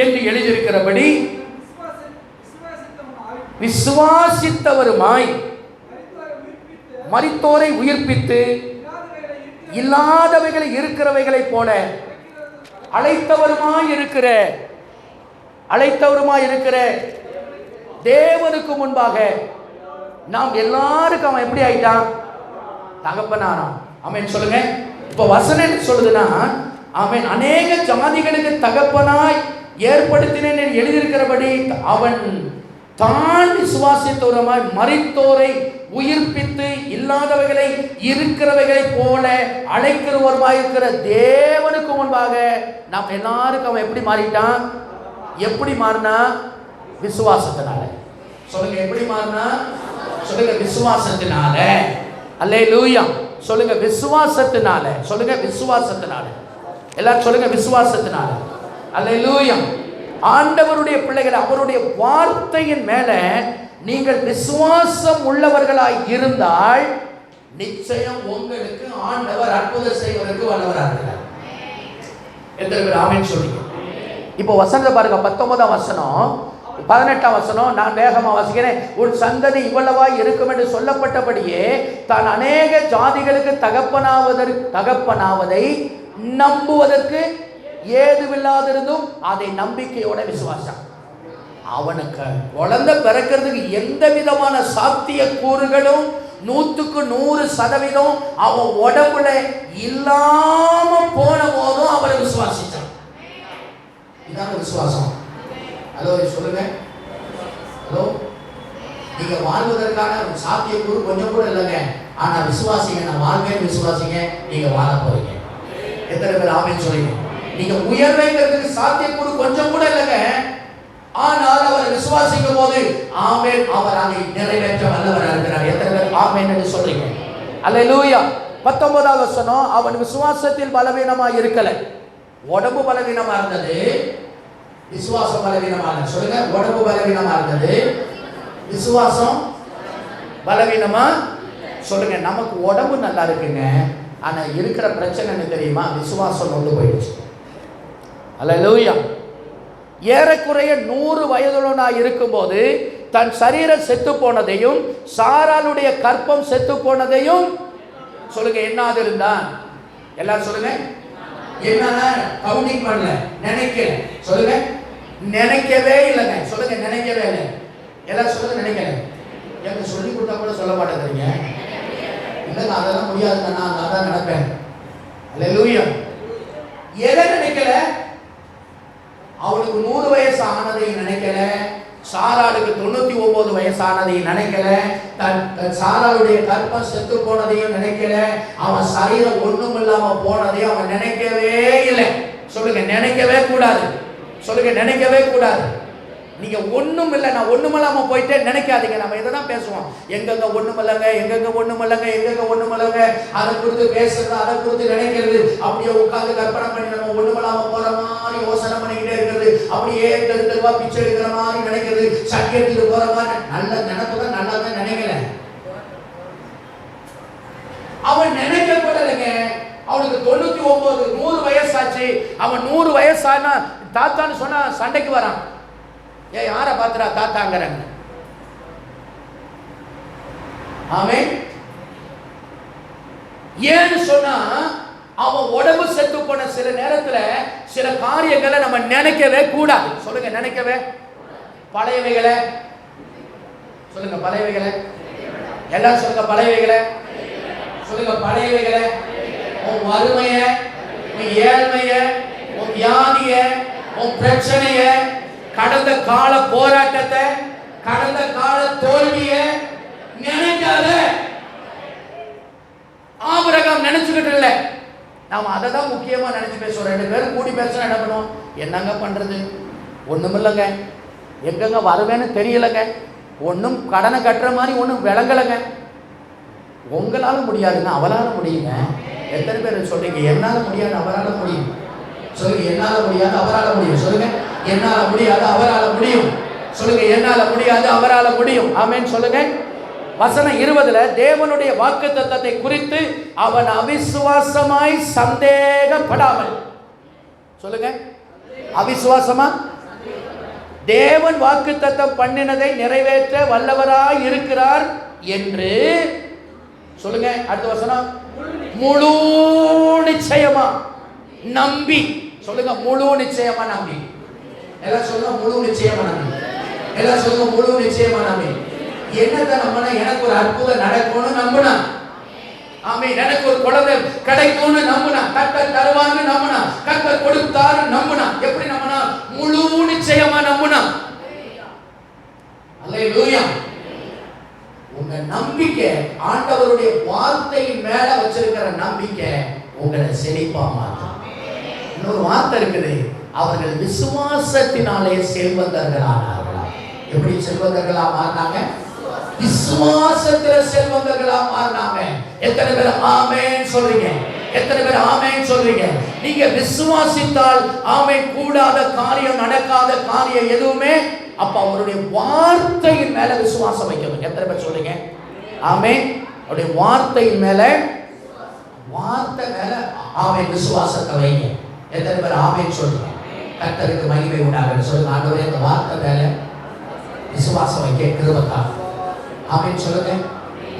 என்று எழுதியிருக்கிறபடி விசுவாசித்தவருமாய் மரித்தோரை உயிர்ப்பித்து இல்லாதவைகளை இருக்கிறவைகளை போல அழைத்தவருமாய் இருக்கிற தேவனுக்கு முன்பாக நாம் எல்லாருக்கும் அவன் எப்படி ஆயிட்டான்? தகப்பனானான். ஆமென் சொல்லுங்க. இப்ப வசனம் என்ன சொல்லுதுன்னா, ஆமென், அநேக ஜாதிகளுக்கு தகப்பனாய் ஏற்படுத்தினேன் என்று எழுதியிருக்கிறபடி அவன் தான் விசுவாசித்தவருமாய் மரித்தோரை உயிர்ப்பித்து இல்லாதவைகளை இருக்கிறவைகளை போல அழைக்கிறவருமாய் இருக்கிற தேவனுக்கு முன்பாக நாம் எல்லாருக்கும் அவன் எப்படி மாறிட்டான்? எப்படி மாறினா? விசுவாசத்தினால. சொல்லுங்க, எப்படி மாறினா? சொல்லுங்க, விசுவாசத்தினால. அல்லேலூயா. சொல்லுங்க, விசுவாசத்தினால. சொல்லுங்க, விசுவாசத்தினால. எல்லாரும் சொல்லுங்க, விசுவாசத்தினால. அல்லேலூயா. ஆண்டவருடைய பிள்ளைகள், அவருடைய வார்த்தையின் மேல நீங்கள் விசுவாசம் உள்ளவர்களாய் இருந்தால் நிச்சயம் உங்களுக்கு ஆண்டவர் அற்புதம் செய்வதற்கு வல்லவராக இருக்கிறார். எத்தனை பேர் ஆமென் சொல்றீங்க? இப்போ வசனத்தை பாருங்க, 19ஆம் வசனம் 18ஆம் வசனம். நான் வேகமா வாசிக்கிறேன். உன் சந்ததி இவ்வளவாய் இருக்கும் என்று சொல்லப்பட்டபடியே தான் அநேக ஜாதிகளுக்கு தகப்பனாவதை நம்புவதற்கு ஏதுவில்லாதிருந்தும் அதை நம்பிக்கையோட விசுவாசம். அவனுக்கு குழந்தை பிறக்கிறதுக்கு எந்த விதமான சாத்திய கூறுகளும் 100% அவன் உடம்புல இல்லாம போன போதும் அவரை விசுவாசிச்சான். இதான் விசுவாசம். ஹலோ சொல்லுங்க. ஹலோ, நீங்க வாழ்வதற்கான சாத்தியக்கூறு கொஞ்சம் கூட இல்லைங்க. ஆனா விசுவாசிங்க, நான் வாழ்வேன்னு விசுவாசிங்க, நீங்க வாழ போறீங்க. எத்தனை பேர் ஆமென் சொல்றீங்க? நீங்க உயர்வைங்கிறதுக்கு சாத்தியக்கூறு கொஞ்சம் கூட இல்லைங்க. ஆனால் அவர் விசுவாசிக்கும் போது ஆமென், அவர் அதை நிறைவேற்ற வல்லவராக இருக்கிறார். எத்தனை பேர் ஆமென் என்று சொல்றீங்க? அல்லேலூயா. 19வது வசனம், அவன் விசுவாசத்தில் பலவீனமா இருக்கல. உடம்பு பலவீனமா இருந்தது, விசுவாசம் பலவீனமா இருந்தது. சொல்லுங்க, உடம்பு பலவீனமா இருந்தது, விசுவாசம் பலவீனமா. சொல்லுங்க, நமக்கு உடம்பு நல்லா இருக்குங்க, ஆனா இருக்கிற பிரச்சனை என்ன தெரியுமா? விசுவாசம் கொண்டு போயிடுச்சு. அல்லேலூயா. ஏறக்குறைய 100 வயதுள்ளவனாய் இருக்கும்போது தன் சரீரம் செத்து போனதையும் சாராளுடைய கற்பம் செத்து போனதையும் சொல்லுங்க, என்னாது இருந்தான். எல்லாரும் சொல்லுங்க, என்ன கவுண்டிங் பண்ணல, நினைக்கல. சொல்லுங்க, நினைக்கவே இல்லைங்க. சொல்லுங்க, நினைக்கவே இல்லை. எல்லாரும் சொல்லுங்க, நினைக்கல. எனக்கு சொல்லி கொடுத்தா கூட சொல்ல மாட்டேங்கிறீங்க. இல்லைங்க, அதெல்லாம் முடியாதுங்க, நான் அதான் நினைப்பேன். அல்லேலூயா. எதை நினைக்கல? அவனுக்கு 100 வயசு ஆனதை நினைக்கல, சாராளுக்கு 99 வயசு ஆனதை நினைக்கல, தன் சாராளுடைய கற்பம் செத்து போனதையும் நினைக்கல, அவன் சரீரம் ஒண்ணும் இல்லாம போனதையும் அவன் நினைக்கவே இல்லை. சொல்லுங்க, நினைக்கவே கூடாது. சொல்லுங்க, நினைக்கவே கூடாது. நீங்க ஒண்ணும் இல்லை, நான் ஒண்ணுமில்லாம போயிட்டே நினைக்காதீங்க. நம்ம இதை தான் பேசுவோம், எங்கெங்க ஒண்ணுமில்லைங்க, எங்கெங்க ஒண்ணுமில்லைங்க, எங்கெங்க ஒண்ணுமில்லைங்க. அதை குறித்து பேசுறது, அதை குறித்து நினைக்கிறது, அப்படியே உட்கார்ந்து கற்பனை பண்ணி நம்ம ஒண்ணுமில்லாம போற மாதிரி யோசனை பண்ணிக்கிட்டே இருக்கிறது, அப்படியே தெருவா பிச்சை எடுக்கிற மாதிரி நினைக்கிறது, சட்டியத்துக்கு போற மாதிரி. நல்ல நினைப்புதான், நல்லா தான் நினைக்கல. அவன் நினைக்க கூட இல்லைங்க. அவனுக்கு 99 100 வயசாச்சு. அவன் 100 வயசானா தாத்தான்னு சொன்னா சண்டைக்கு வரான். ஏன் யாரை பாத்துறா தாத்தாங்கிறாங்க. ஆமென். ஏன்னு சொன்னா அவன் உடம்பு செத்து போன சில நேரத்துல சில காரியங்களை நம்ம நினைக்கவே கூடாது. சொல்லுங்க, நினைக்கவே. பழையவைகளை சொல்லுங்க, பழையவைகளை. எல்லாம் சொல்லுங்க, பழையவைகளை. சொல்லுங்க, பழையவைகளை. உன் வறுமைய, உன் ஏழ்மைய, உன் வியாதிய, உன் பிரச்சனைய, கடந்த கால போராட்டத்தை, கடந்த கால தோல்வியை நினைக்காத. ஆபிரகாம் நினைச்சுக்கிட்டு இல்லை. நாம அதை தான் முக்கியமா நினைச்சு பேசுவோம். 2 பேரும் கூடி பேசுனா என்ன பண்ணுவோம்? என்னங்க பண்றது, ஒண்ணுமில்லைங்க, எங்கெங்க வருவேன்னு தெரியலங்க, ஒன்றும் கடனை கட்டுற மாதிரி ஒன்றும் விளங்கலைங்க. உங்களால முடியாதுங்க, அவளால முடியுங்க. எத்தனை பேர் சொல்றீங்க, என்னால முடியாது, அவரால முடியும்? சொல்லுங்க, என்னால முடியாது, அவரால முடியும். சொல்லுங்க, என்னால முடியாது, அவரால முடியும். சொல்லுங்க, என்னால முடியாது, அவரால முடியும். ஆமென் சொல்லுங்க. வசனம் 20ல தேவனுடைய வாக்குத்தத்தத்தை குறித்து அவன் அவிசுவாசமாய் சந்தேகப்படாமல். சொல்லுங்க, அவிசுவாசமா? தேவன் வாக்குத்தத்தம் பண்ணினதை நிறைவேற்ற வல்லவராய் இருக்கிறார் என்று சொல்லுங்க. அடுத்த வசனம், முழு நிச்சயமா நம்பி. சொல்லுங்க, முழு நிச்சயமா நம்பி. எல்லாம் சொல்லுங்க, முழு நிச்சயமா நம்பி. எல்லாம் சொல்லுங்க, முழு நிச்சயமா நம்பி. என்னத்தை நம்பினா? எனக்கு ஒரு அற்புதம் நடக்கும்னு நம்பினா. ஆமென். எனக்கு ஒரு குழந்தை கிடைக்கும்னு நம்பினா, கர்த்தர் தருவார்னு நம்பினா, கர்த்தர் கொடுத்தாரு நம்பினா. எப்படி நம்பினா? முழு நிச்சயமா நம்பினா. அல்லேலூயா. உங்க நம்பிக்கை, ஆண்டவருடைய வார்த்தையின் மேல வச்சிருக்கிற நம்பிக்கை உங்களை செழிப்பா மாற்றும். இன்னொரு வார்த்தை இருக்குது, அவர்கள் விசுவாசத்தினாலே செல்வந்தர்களானார்களா. எப்படி செல்வந்தர்களா மாறினாங்க? விசுவாசத்தில செல்வந்தர்களா மாறினாங்க. எத்தனை பேர் ஆமென் சொல்றீங்க? எத்தனை பேர் ஆமென் சொல்றீங்க? நீங்க விசுவாசித்தால் ஆமென், கூடாத காரியம், நடக்காத காரியம் எதுவுமே. அப்ப அவருடைய வார்த்தையின் மேல விசுவாசம் வைக்கணும். எத்தனை பேர் சொல்றீங்க ஆமென்? அவருடைய வார்த்தையின் மேல, வார்த்தை மேல ஆமென் விசுவாசத்தை வைங்க. எத்தனை பேர் ஆமென் சொல்றீங்க? கர்த்தருக்கு மகிமை உண்டாகட்டும். சொல்லுங்க, ஆண்டவரே இந்த வார்த்தை மேல விசுவாசம் வைக்க கிருபை தாரும். ஆமென் சொல்லுங்க.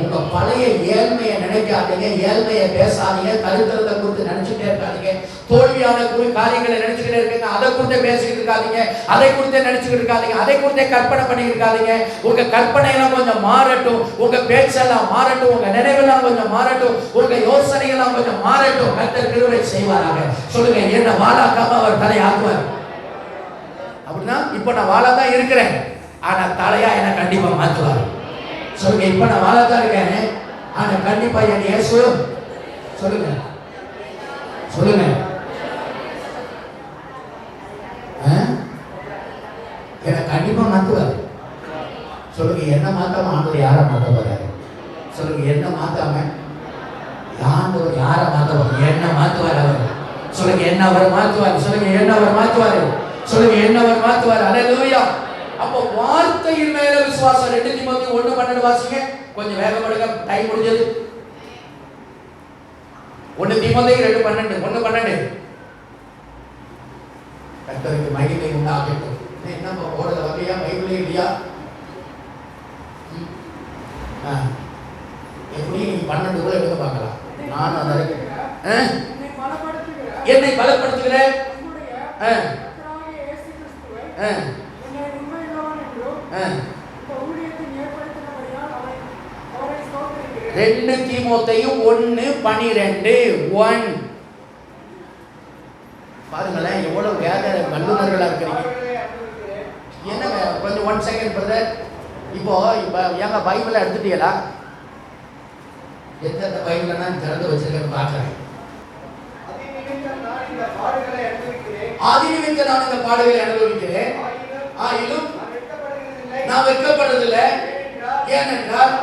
உங்க பழைய ஏழ்மையை நினைக்காதீங்க, ஏழ்மையை பேசாதீங்க, தருத்திரத்தை குறித்து நினைச்சுட்டே இருக்காதீங்க, தோல்வியான காரியங்களை நினைச்சுக்கிட்டே இருக்கீங்க, அதை குறித்து பேசிக்கிட்டு இருக்காதீங்க, அதை குறித்தே நினைச்சுக்கிட்டு இருக்காதீங்க, அதை குறித்தே கற்பனை பண்ணி இருக்காதீங்க. உங்க கற்பனையெல்லாம் கொஞ்சம் மாறட்டும், உங்க பேச்செல்லாம் மாறட்டும், உங்க நினைவெல்லாம் கொஞ்சம் மாறட்டும், உங்க யோசனைகள்லாம் கொஞ்சம் மாறட்டும். கர்த்தர் கிருபை செய்வாராக. சொல்லுங்க, என்ன வாழாக்காம அவர் தலையாக்குவார். அப்படின்னா இப்ப நான் வாழா தான் இருக்கிறேன், ஆனா தலையா என்ன கண்டிப்பா மாற்றுவார். சொல்லுங்க, இப்ப நான் வாழா தான் இருக்கேன், ஆனா கண்டிப்பா என் இயேசு சொல்லுங்க சொல்லுங்க என்ன கண்டிப்பா மாற்றுவார். சொல்லுங்க, என்ன மாத்தாம ஆண்டவர் யாரை மாத்த போறாரு? சொல்லுங்க, என்ன மாத்தாம ஆண்டவர் யாரை மாத்த போறாரு? என்ன மாத்துவார் அவர். சொல்லுங்க, என்ன அவர் மாத்துவார். சொல்லுங்க, என்ன அவர் மாத்துவார். சொல்லுங்க, என்ன அவர் மாத்துவார். அல்லேலூயா. அப்போ வார்த்தையின் மேல விசுவாசம். 2 தீமோத்தேயு 1:12 வாசிங்க. கொஞ்சம் வேகப்படுங்க, டைம் முடிஞ்சது. 1 தீமோத்தேயு 2:12 1:12. கர்த்தருக்கு மகிமை உண்டாகட்டும். என்ன ஓடல வகையா பைபிளே இல்லையா? எப்படி 12 கூட எடுக்க பார்க்கலாம். நான் அதை என்னை பலப்படுத்துகிறேன் ரெண்டு தீமோத்தேயு 1:12 பாருங்களேன், எவ்வளவு வேத வல்லுநர்களா இருக்கிறீங்க. என்ன கொஞ்சம் 1 செகண்ட் பிரதர். இப்போ எங்க பைபிளை எடுத்துட்டீங்களா? எந்த பைபிளை நான் திறந்து வச்சிருக்கேன்னு பார்க்கிறேன். ஆதிநிமித்த நான் இந்த பாடுகளை அனுபவிக்கிறேன், ஆயினும் நான் வெட்கப்படுவதில்லை. ஏனென்றால்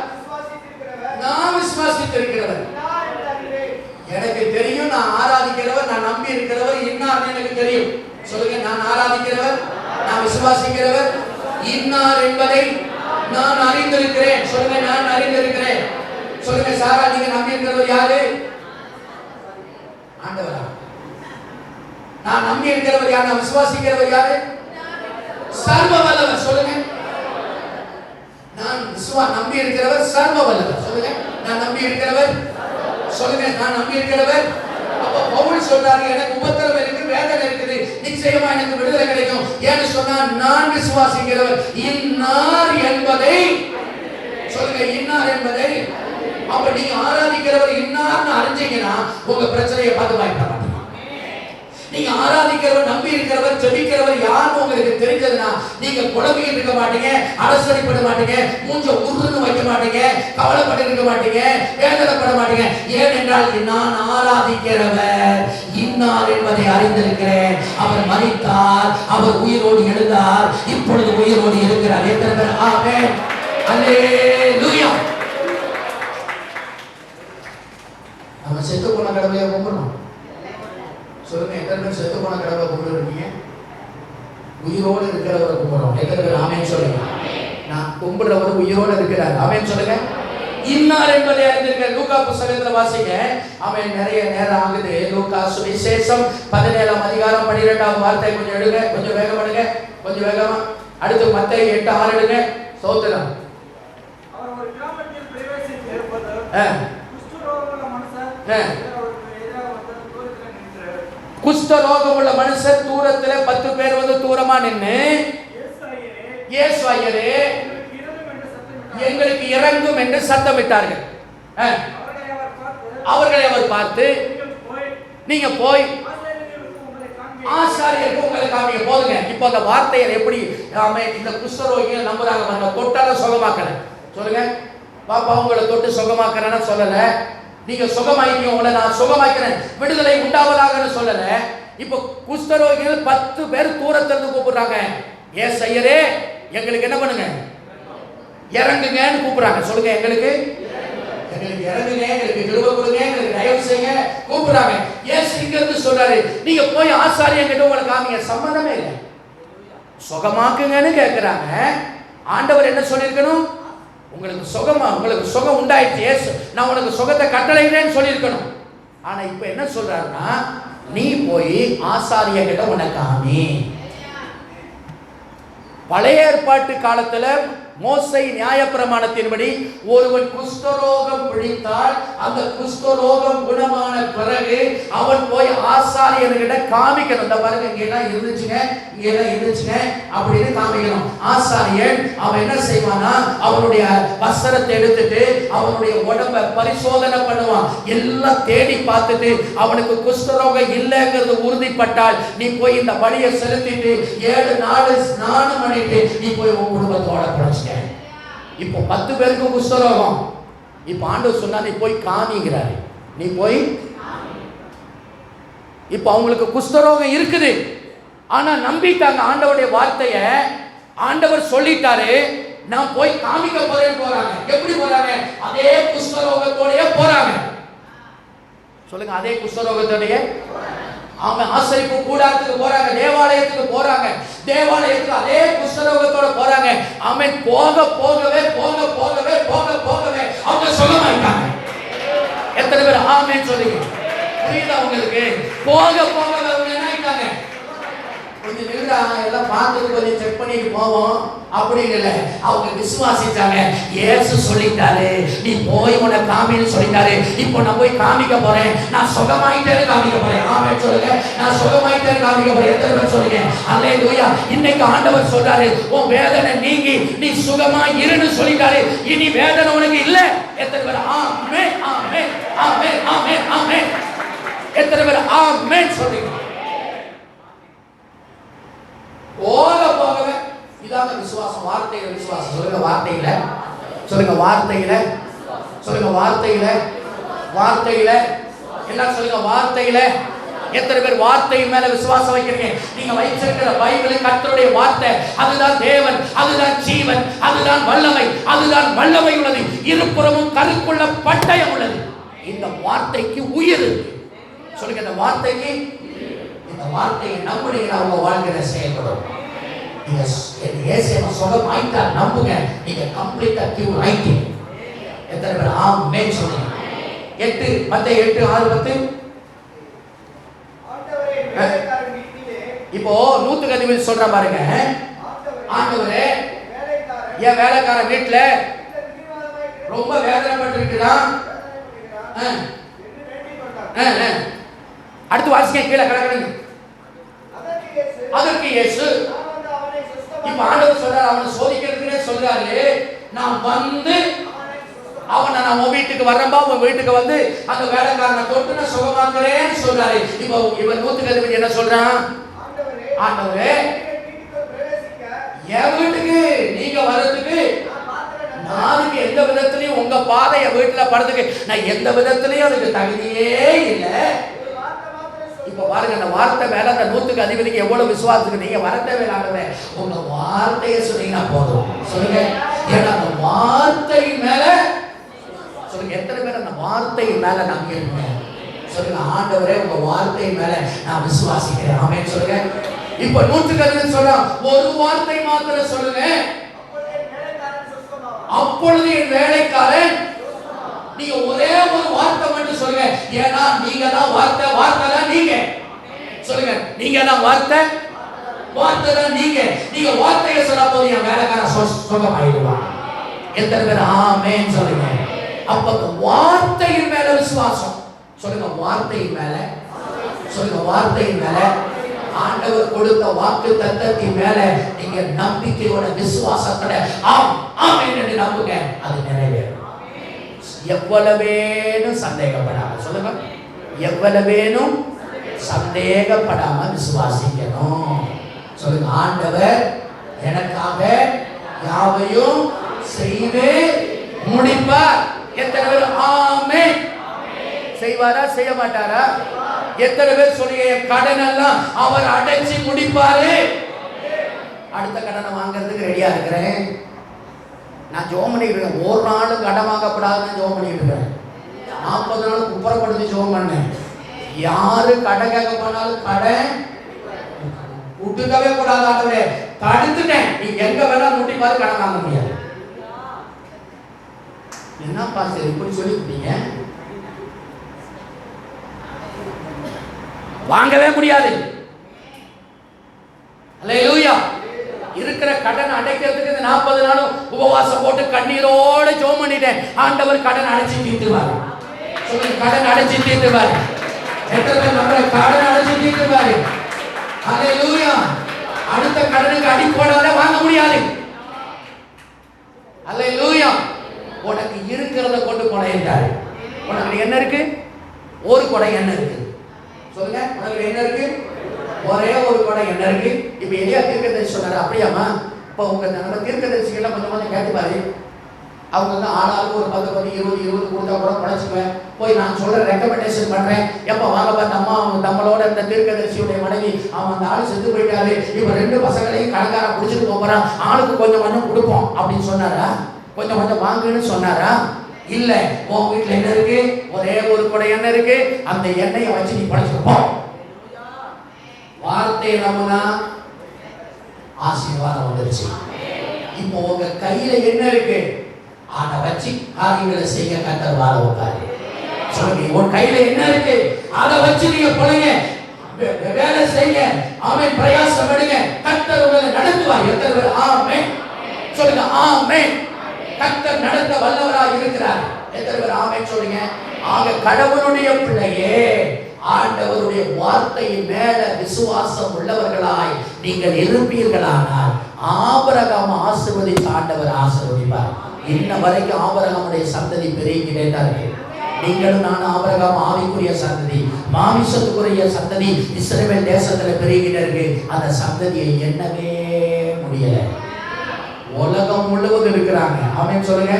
நான் விசுவாசித்திருக்கிறவர். எனக்கு தெரியும், நான் ஆராதிக்கிறவர், நான் நம்பி இருக்கிறவர் இன்னார் எனக்கு தெரியும். சொல்லுங்க, நான் ஆராதிக்கிறவர், நான் விசுவாசிக்கிறவர் இன்னார் என்பதை நான் அறிந்திருக்கிறேன். சொல்லுங்க, நான் அறிந்திருக்கிறேன். சொல்லுங்க, சாரா நீங்க நம்பி இருக்கிறவர் யாரு? ஆண்டவரா? நான் நம்பி இருக்கிறவர் யார்? நான் விசுவாசிக்கிறவர் யாரு? சர்வ வல்லவர். சொல்லுங்க, நான் நம்பி இருக்கிறவர் சர்வ வல்லவர். சொல்லுங்க, நான் நம்பி இருக்கிறவர். சொல்லுங்க, நான் நம்பி இருக்கிறவர். அப்ப பவுல் சொல்றாரு, எனக்கு உபத்திரவம் இருக்கு, வேதனை இருக்குது, நிச்சயமா எனக்கு விடுதலை கிடைக்கும். ஏன்னு சொன்னா, நான் விசுவாசிக்கிறவர் இன்னார் என்பதை. சொல்லுங்க, இன்னார் என்பதை. அப்ப நீங்க ஆராதிக்கிறவர் இன்னார்னு அறிஞ்சீங்கன்னா உங்க பிரச்சனையை பார்த்து பயப்பட மாட்டீங்க. நீங்க ஆராதிக்கிறவர், நம்பி இருக்கிறவர், ஜெபிக்கிறவர் யாருன்னு உங்களுக்கு தெரிஞ்சதுன்னா நீங்க குழம்பிட்டு இருக்க மாட்டீங்க, அலசடிப்பட மாட்டீங்க, மூஞ்ச உருன்னு வைக்க மாட்டீங்க, கவலைப்பட்டு இருக்க மாட்டீங்க, வேதனைப்பட மாட்டீங்க. ஏனென்றால் நான் ஆராதிக்கிறவர் இன்னார் என்பதை அறிந்திருக்கிறேன். அவர் மரித்தார், அவர் உயிரோடு எழுந்தார், இப்பொழுது உயிரோடு இருக்கிறார். எத்தனை பேர் ஆமென் அல்லேலூயா. நம்ம செத்து போன கடவுளையா கும்பிடணும்? சொல்லுங்க, எத்தனை பேர் செத்து போன கடவுளை கும்பிடுறீங்க? உயிரோடு இருக்கிறவரை கும்பிடுறோம். எத்தனை பேர் ஆமென் சொல்லுங்க? நான் கும்பிடுறவர் உயிரோடு இருக்கிறார். ஆமென் சொல்லுங்க. இன்னார் என்பதை அறிந்திருக்கிற லூக்கா புத்தகத்துல வாசிங்க. ஆமென். நிறைய நேரம் ஆகுது. லூக்கா சுவிசேஷம் 17ஆம் அதிகாரம் 12ஆவது வார்த்தை கொஞ்சம் எடுங்க, கொஞ்சம் வேகப்படுங்க, கொஞ்சம் வேகமா. அடுத்து மத்தேயு 8:6 எடுங்க. ஸ்தோத்திரம். அவர் ஒரு கிராமத்தில் பிரவேசித்து இருப்பது குஷ்டரோகமுள்ள மனுஷர் குஷ்டரோகமுள்ள மனுஷர் தூரத்துல 10 பேர் வந்து தூரமா நின்னு, இயேசு ஐயரே எங்களுக்கு இறங்கும் என்று சத்தமிட்டார்கள். அவர்களை அவர் பார்த்து, நீங்க போய் ஆசாரியருக்கு உங்களை காமிங்க. போதுங்க. இப்போ அந்த வார்த்தையை எப்படி இந்த குஷ்டரோகிகள் நம்புறாங்க பாருங்க. தொட்டால சுகமாக்கல. சொல்லுங்க, பாப்பா உங்களை தொட்டு சுகமாக்கிறேன்னு சொல்லல. நீங்க சுகமாயிட்டீங்க, உங்களை நான் சுகமாக்கிறேன், விடுதலை உண்டாவதாக சொல்லல. இப்போ குஷ்டரோகிகள் 10 பேர் தூரத்துல இருந்து கூப்பிடுறாங்க, ஏசு ஐயரே எங்களுக்கு என்ன பண்ணுங்க, இறங்குங்கன்னு கூப்பிடுறாங்க. சொல்லுங்க, எங்களுக்கு இறங்குங்க, எங்களுக்கு கிருபை கொடுங்க, எங்களுக்கு தயவு செய்யுங்க கூப்பிடுறாங்க. ஏசு இங்க இருந்து சொல்றாரு, நீங்க போய் ஆசாரியங்கிட்ட உங்களை காமிங்க. சம்பந்தமே இல்லை, சுகமாக்குங்கன்னு கேட்கிறாங்க. ஆண்டவர் என்ன சொல்லியிருக்கணும்? உங்களுக்கு சுகம் உண்டாயிடுச்சு, ஏசு நான் உனக்கு சுகத்தை கட்டளையிட்டேன்னு சொல்லியிருக்கணும். ஆனா இப்ப என்ன சொல்றாருன்னா, நீ போய் ஆசாரியங்கிட்ட உனக்கு காமி. பழைய ஏற்பாட்டு காலத்துல மோசே நியாயப்பிரமாணத்தின்படி ஒருவன் குஷ்டரோகம் பிடித்தால் அந்த குஷ்டரோகம் குணமான பிறகு அவன் போய் ஆசாரியர்கிட்ட காமிக்கணும். இந்த பாருங்க இங்கெல்லாம் இருந்துச்சுங்க, இங்கெல்லாம் இருந்துச்சுங்க அப்படின்னு காமிக்கணும். ஆசாரியன் அவன் என்ன செய்வானா, அவனுடைய வஸ்திரத்தை எடுத்துட்டு அவனுடைய உடம்பை பரிசோதனை பண்ணுவான். எல்லாம் தேடி பார்த்துட்டு அவனுக்கு குஷ்டரோகம் இல்லைங்கிறது உறுதிப்பட்டால் நீ போய் இந்த பலியை செலுத்திட்டு 7 நாள் ஸ்நானம் பண்ணிட்டு நீ போய் உன் குடும்பத்தோட பிரச்சனை. இப்போ 10 பேருக்கு குஷ்டரோகம். இப்போ ஆண்டவர் சொன்னா நீ போய் காமிங்கிறாரு, நீ போய். இப்போ அவங்களுக்கு குஷ்டரோகம் இருக்குது, ஆனா நம்பிட்டாங்க ஆண்டவருடைய வார்த்தையை. ஆண்டவர் சொல்லிட்டாரு, நான் போய் காமிக்க போறேன்னு போறாங்க. எப்படி போறாங்க? அதே குஷ்டரோகத்தோடயே போறாங்க. சொல்லுங்க, அதே குஷ்டரோகத்தோடயே. அவங்க ஆசரிப்பு கூடாரத்துக்கு போறாங்க, தேவாலயத்துக்கு போறாங்க, தேவாலயத்துக்கு அதே குஷ்டரோகத்தோட போறாங்க. அவன் போக போகவே போக போகவே போக போகவே அவங்க சுகமாயிட்டாங்க. எத்தனை பேர் ஆமென் சொல்லுங்க? புரியுதா உங்களுக்கு? போக போகவே அவங்க என்ன ஆயிட்டாங்க? கொஞ்சம் நிமிடா எல்லாம் பார்த்துட்டு கொஞ்சம் செக் பண்ணிட்டு போவோம் அப்படின்னு இல்லை, அவங்க விசுவாசிச்சாங்க. இயேசு சொல்லிட்டாரு, நீ போய் உன்னை காமின்னு சொல்லிட்டாரு. இப்போ நான் போய் காமிக்க போறேன், நான் சுகமாயிட்டேன்னு காமிக்க போறேன். ஆமென் சொல்லுங்க, நான் சுகமாயிட்டேன்னு காமிக்க போறேன். எத்தனை பேர் சொல்லுங்க அல்லேலூயா? இன்னைக்கு ஆண்டவர் சொல்றாரு, உன் வேதனை நீங்கி நீ சுகமா இருன்னு சொல்லிட்டாரு. இனி வேதனை உனக்கு இல்ல. எத்தனை பேர் ஆமென் ஆமென் ஆமென் ஆமென் ஆமென்? எத்தனை பேர் ஆமென் சொல்லுங்க? போக போகவே இதாங்க விசுவாசம். வார்த்தையில விசுவாசம். சொல்லுங்க வார்த்தையில, சொல்லுங்க வார்த்தையில, சொல்லுங்க வார்த்தையில, வார்த்தையில எல்லாம் சொல்லுங்க வார்த்தையில. எத்தனை பேர் வார்த்தையின் மேல விசுவாசம் வைக்கிறீங்க? நீங்க வைச்சிருக்கிற பைபிள் கர்த்தருடைய வார்த்தை, அதுதான் தேவன், அதுதான் ஜீவன், அதுதான் வல்லமை, அதுதான் வல்லமை உள்ளது. இருபுறமும் கருக்குள்ள பட்டயம் உள்ளது. இந்த வார்த்தைக்கு உயிர் இருக்கு. சொல்லுங்க, இந்த வார்த்தைக்கு, இந்த வார்த்தையை நம்முடைய அவங்க வாழ்கிற செயல்படும். நீங்க இயேசுவை சுகமாயிட்டா நம்புங்க, நீங்க கம்ப்ளீட்டா கியூர் ஆயிட்டீங்க. எத்தனை பேர் ஆமென் சொல்லுங்க? 8 மத்தேயு 8:6-10. இப்போ 100 சொல்ற பாருங்க. ஆண்டவரே, என் வேலைக்காரன் வீட்டுல ரொம்ப வேதனைப்பட்டு இருக்கிறான். அடுத்து வாசிக்க கீழே கிடக்குறீங்க. அதற்கு இயேசு, இப்ப ஆண்டவர் சொல்றாரு, அவனை சோதிக்கிறதுக்குனே சொல்றாரு, நான் வந்து அவனை நான் உன் வீட்டுக்கு வரம்பா, உன் வீட்டுக்கு வந்து அந்த வேலைக்காரனை தொட்டு நான் சுகமாக்குறேன்னு சொல்றாரு. இப்போ இவன் 100 என்ன சொல்றான்? ஆண்டவரே, என் வீட்டுக்கு நீங்க வர்றதுக்கு நாளைக்கு எந்த விதத்திலையும் உங்க பாதை என் வீட்டுல படுறதுக்கு நான் எந்த விதத்திலையும் அதுக்கு தகுதியே இல்லை. இப்ப பாருங்க, அந்த வார்த்தை மேல அந்த 100 எவ்வளவு விசுவாசத்துக்கு நீங்க வர தேவையில்லாதவே உங்க வார்த்தையை சொன்னீங்கன்னா போதும். சொல்லுங்க, ஏன்னா அந்த வார்த்தை மேல சொல்லுங்க. எத்தனை பேர் அந்த வார்த்தை மேல நம்பிக்கை? சொல்லுங்க, ஆண்டவரே உங்க வார்த்தை மேல நான் விசுவாசிக்கிறேன். ஆமென் சொல்லுங்க. இப்ப 100 சொல்றா, ஒரு வார்த்தை மாத்திரம் சொல்லுங்க, அப்பொழுது என் வேலைக்காரன். நீங்க ஒரே ஒரு வார்த்தை மட்டும் சொல்லுங்க, ஏன்னா நீங்க தான் வார்த்தை, வார்த்தை தான் நீங்க. சொல்லுங்க, நீங்க தான் வார்த்தை, வார்த்தை தான் நீங்க. நீங்க வார்த்தையை சொன்னா போதும், என் வேலைக்காரன் சுகமாயிடுவான். எத்தனை பேர் ஆமென் சொல்லுங்க? அப்ப வார்த்தையின் மேல விசுவாசம். சொல்லுங்க, வார்த்தையின் மேல, சொல்லுங்க வார்த்தையின் மேல, ஆண்டவர் கொடுத்த வாக்கு தத்தத்தின் மேல நீங்க நம்பிக்கையோட விசுவாசத்தோட ஆமென் என்று நம்புங்க, அது நிறைவேறும். எவ்வளவேனும் சந்தேகப்படாம, சொல்லுங்க, எவ்வளவேனும் சந்தேகப்படாம விசுவாசிக்கணும். சொல்லுங்க, ஆண்டவர் எனக்காக யாவையும் செய்து முடிப்பார். எத்தனை பேர் ஆமென்? செய்வாரா செய்ய மாட்டாரா? எத்தனை பேர் சொல்லுங்க, என் கடன் எல்லாம் அவர் அடைச்சி முடிப்பாரு. அடுத்த கடனை வாங்குறதுக்கு ரெடியா இருக்கிறேன். நான் ஜோம் பண்ணிட்டு இருக்கேன். ஒரு நாள் கடன் வாங்கப்படாதுன்னு ஜோம் பண்ணிட்டு இருக்கேன். 40 நாள் குப்புறப்படுத்தி ஜோம் பண்ணேன். யாரு கடன் கேட்க போனாலும் கடன் விட்டுக்கவே கூடாது. ஆண்டவரே தடுத்துட்டேன், நீ எங்க வேணா முட்டி பாரு, கடன் வாங்க முடியாது. என்ன பாஸ்டர் இப்படி சொல்லிட்டீங்க? வாங்கவே முடியாது. அல்லேலூயா. இருக்கிற கடன் அடைக்கிறதுக்கு இந்த 40 நாளும் உபவாசம் போட்டு கண்ணீரோட ஜெபம் பண்ணிட்டேன். ஆண்டவர் கடன் அடைச்சி தீர்த்துவார். சொல்லுங்க, கடன் அடைச்சி தீர்த்துவார். எத்தனை பேர் நம்மள கடன் அடைச்சி தீர்த்துவார்? ஹல்லேலூயா. அடுத்த கடனுக்கு அடி போடாத வாங்க முடியாது. ஹல்லேலூயா. உனக்கு இருக்கிறத கொண்டு போன என்றாரு. உனக்கு என்ன இருக்கு? ஒரு கொடை எண்ணெய் இருக்கு. சொல்லுங்க, உனக்கு என்ன இருக்கு? ஒரே ஒரு கொடை எண்ணெய் இருக்கு. இப்ப எலியா தீர்க்கதரிசி சொன்னாரு, அப்படியாமா? இப்ப உங்க நம்ம தீர்க்கதரிசிகள் கொஞ்சம் கொஞ்சம் கேட்டு பாரு. அவங்க வந்து ஆளாளுக்கு ஒரு 10 10 20 20 கொடுத்தா கூட குறைச்சிக்குவேன். போய் நான் சொல்ற ரெக்கமெண்டேஷன் பண்றேன். எப்ப வாங்க பார்த்து அம்மா நம்மளோட இந்த தீர்க்கதரிசியுடைய மனைவி அவன் அந்த ஆள் செத்து போயிட்டாரு, இப்ப 2 பசங்களையும் கணக்கார குடிச்சிட்டு போறான், ஆளுக்கு கொஞ்சம் கொஞ்சம் கொடுப்போம் அப்படின்னு சொன்னாரா? கொஞ்சம் கொஞ்சம் வாங்குன்னு சொன்னாரா? இல்ல, உன் வீட்டுல என்ன இருக்கு? ஒரே ஒரு கொடை எண்ணெய் இருக்கு. அந்த எண்ணெயை வச்சு நீ படைச்சிருப்போம். வார்த்தையை நம்பினா ஆசீர்வாதம் வந்துருச்சு. இப்போ உங்க கையில என்ன இருக்கு? அதை வச்சு காரியங்களை செய்ய கர்த்தர் வாழ வைப்பாரு. சொல்லுங்க, உன் கையில என்ன இருக்கு? அதை வச்சு நீங்க பிழைங்க, வேலை செய்ய. ஆமென். பிரயாசம் எடுங்க, கர்த்தர் உங்களை நடத்துவார். எத்தனை பேர் ஆமென் சொல்லுங்க? ஆமென். கர்த்தர் நடத்த வல்லவராக இருக்கிறார். எத்தனை பேர் ஆமென் சொல்லுங்க? ஆக கடவுளுடைய பிள்ளையே, ஆண்டவருடைய வார்த்தையின் மேல விசுவாசம் உள்ளவர்களாய் நீங்கள் இருப்பீர்களானால் ஆபிரகாம் ஆசீர்வதித்த ஆண்டவர் ஆசீர்வதிப்பார். இன்ன வரைக்கும் ஆபிரகாமுடைய சந்ததி பெருகிட்டே தான் இருக்கு. நீங்களும் நானும் ஆபிரகாம் ஆவிக்குரிய சந்ததி, மாமிசத்துக்குரிய சந்ததி இஸ்ரவேல் தேசத்துல பெருகிட்டே இருக்கு. அந்த சந்ததியை எண்ணவே முடியல. உலகம் முழுவதும் இருக்கிறாங்க. ஆமென் சொல்லுங்க.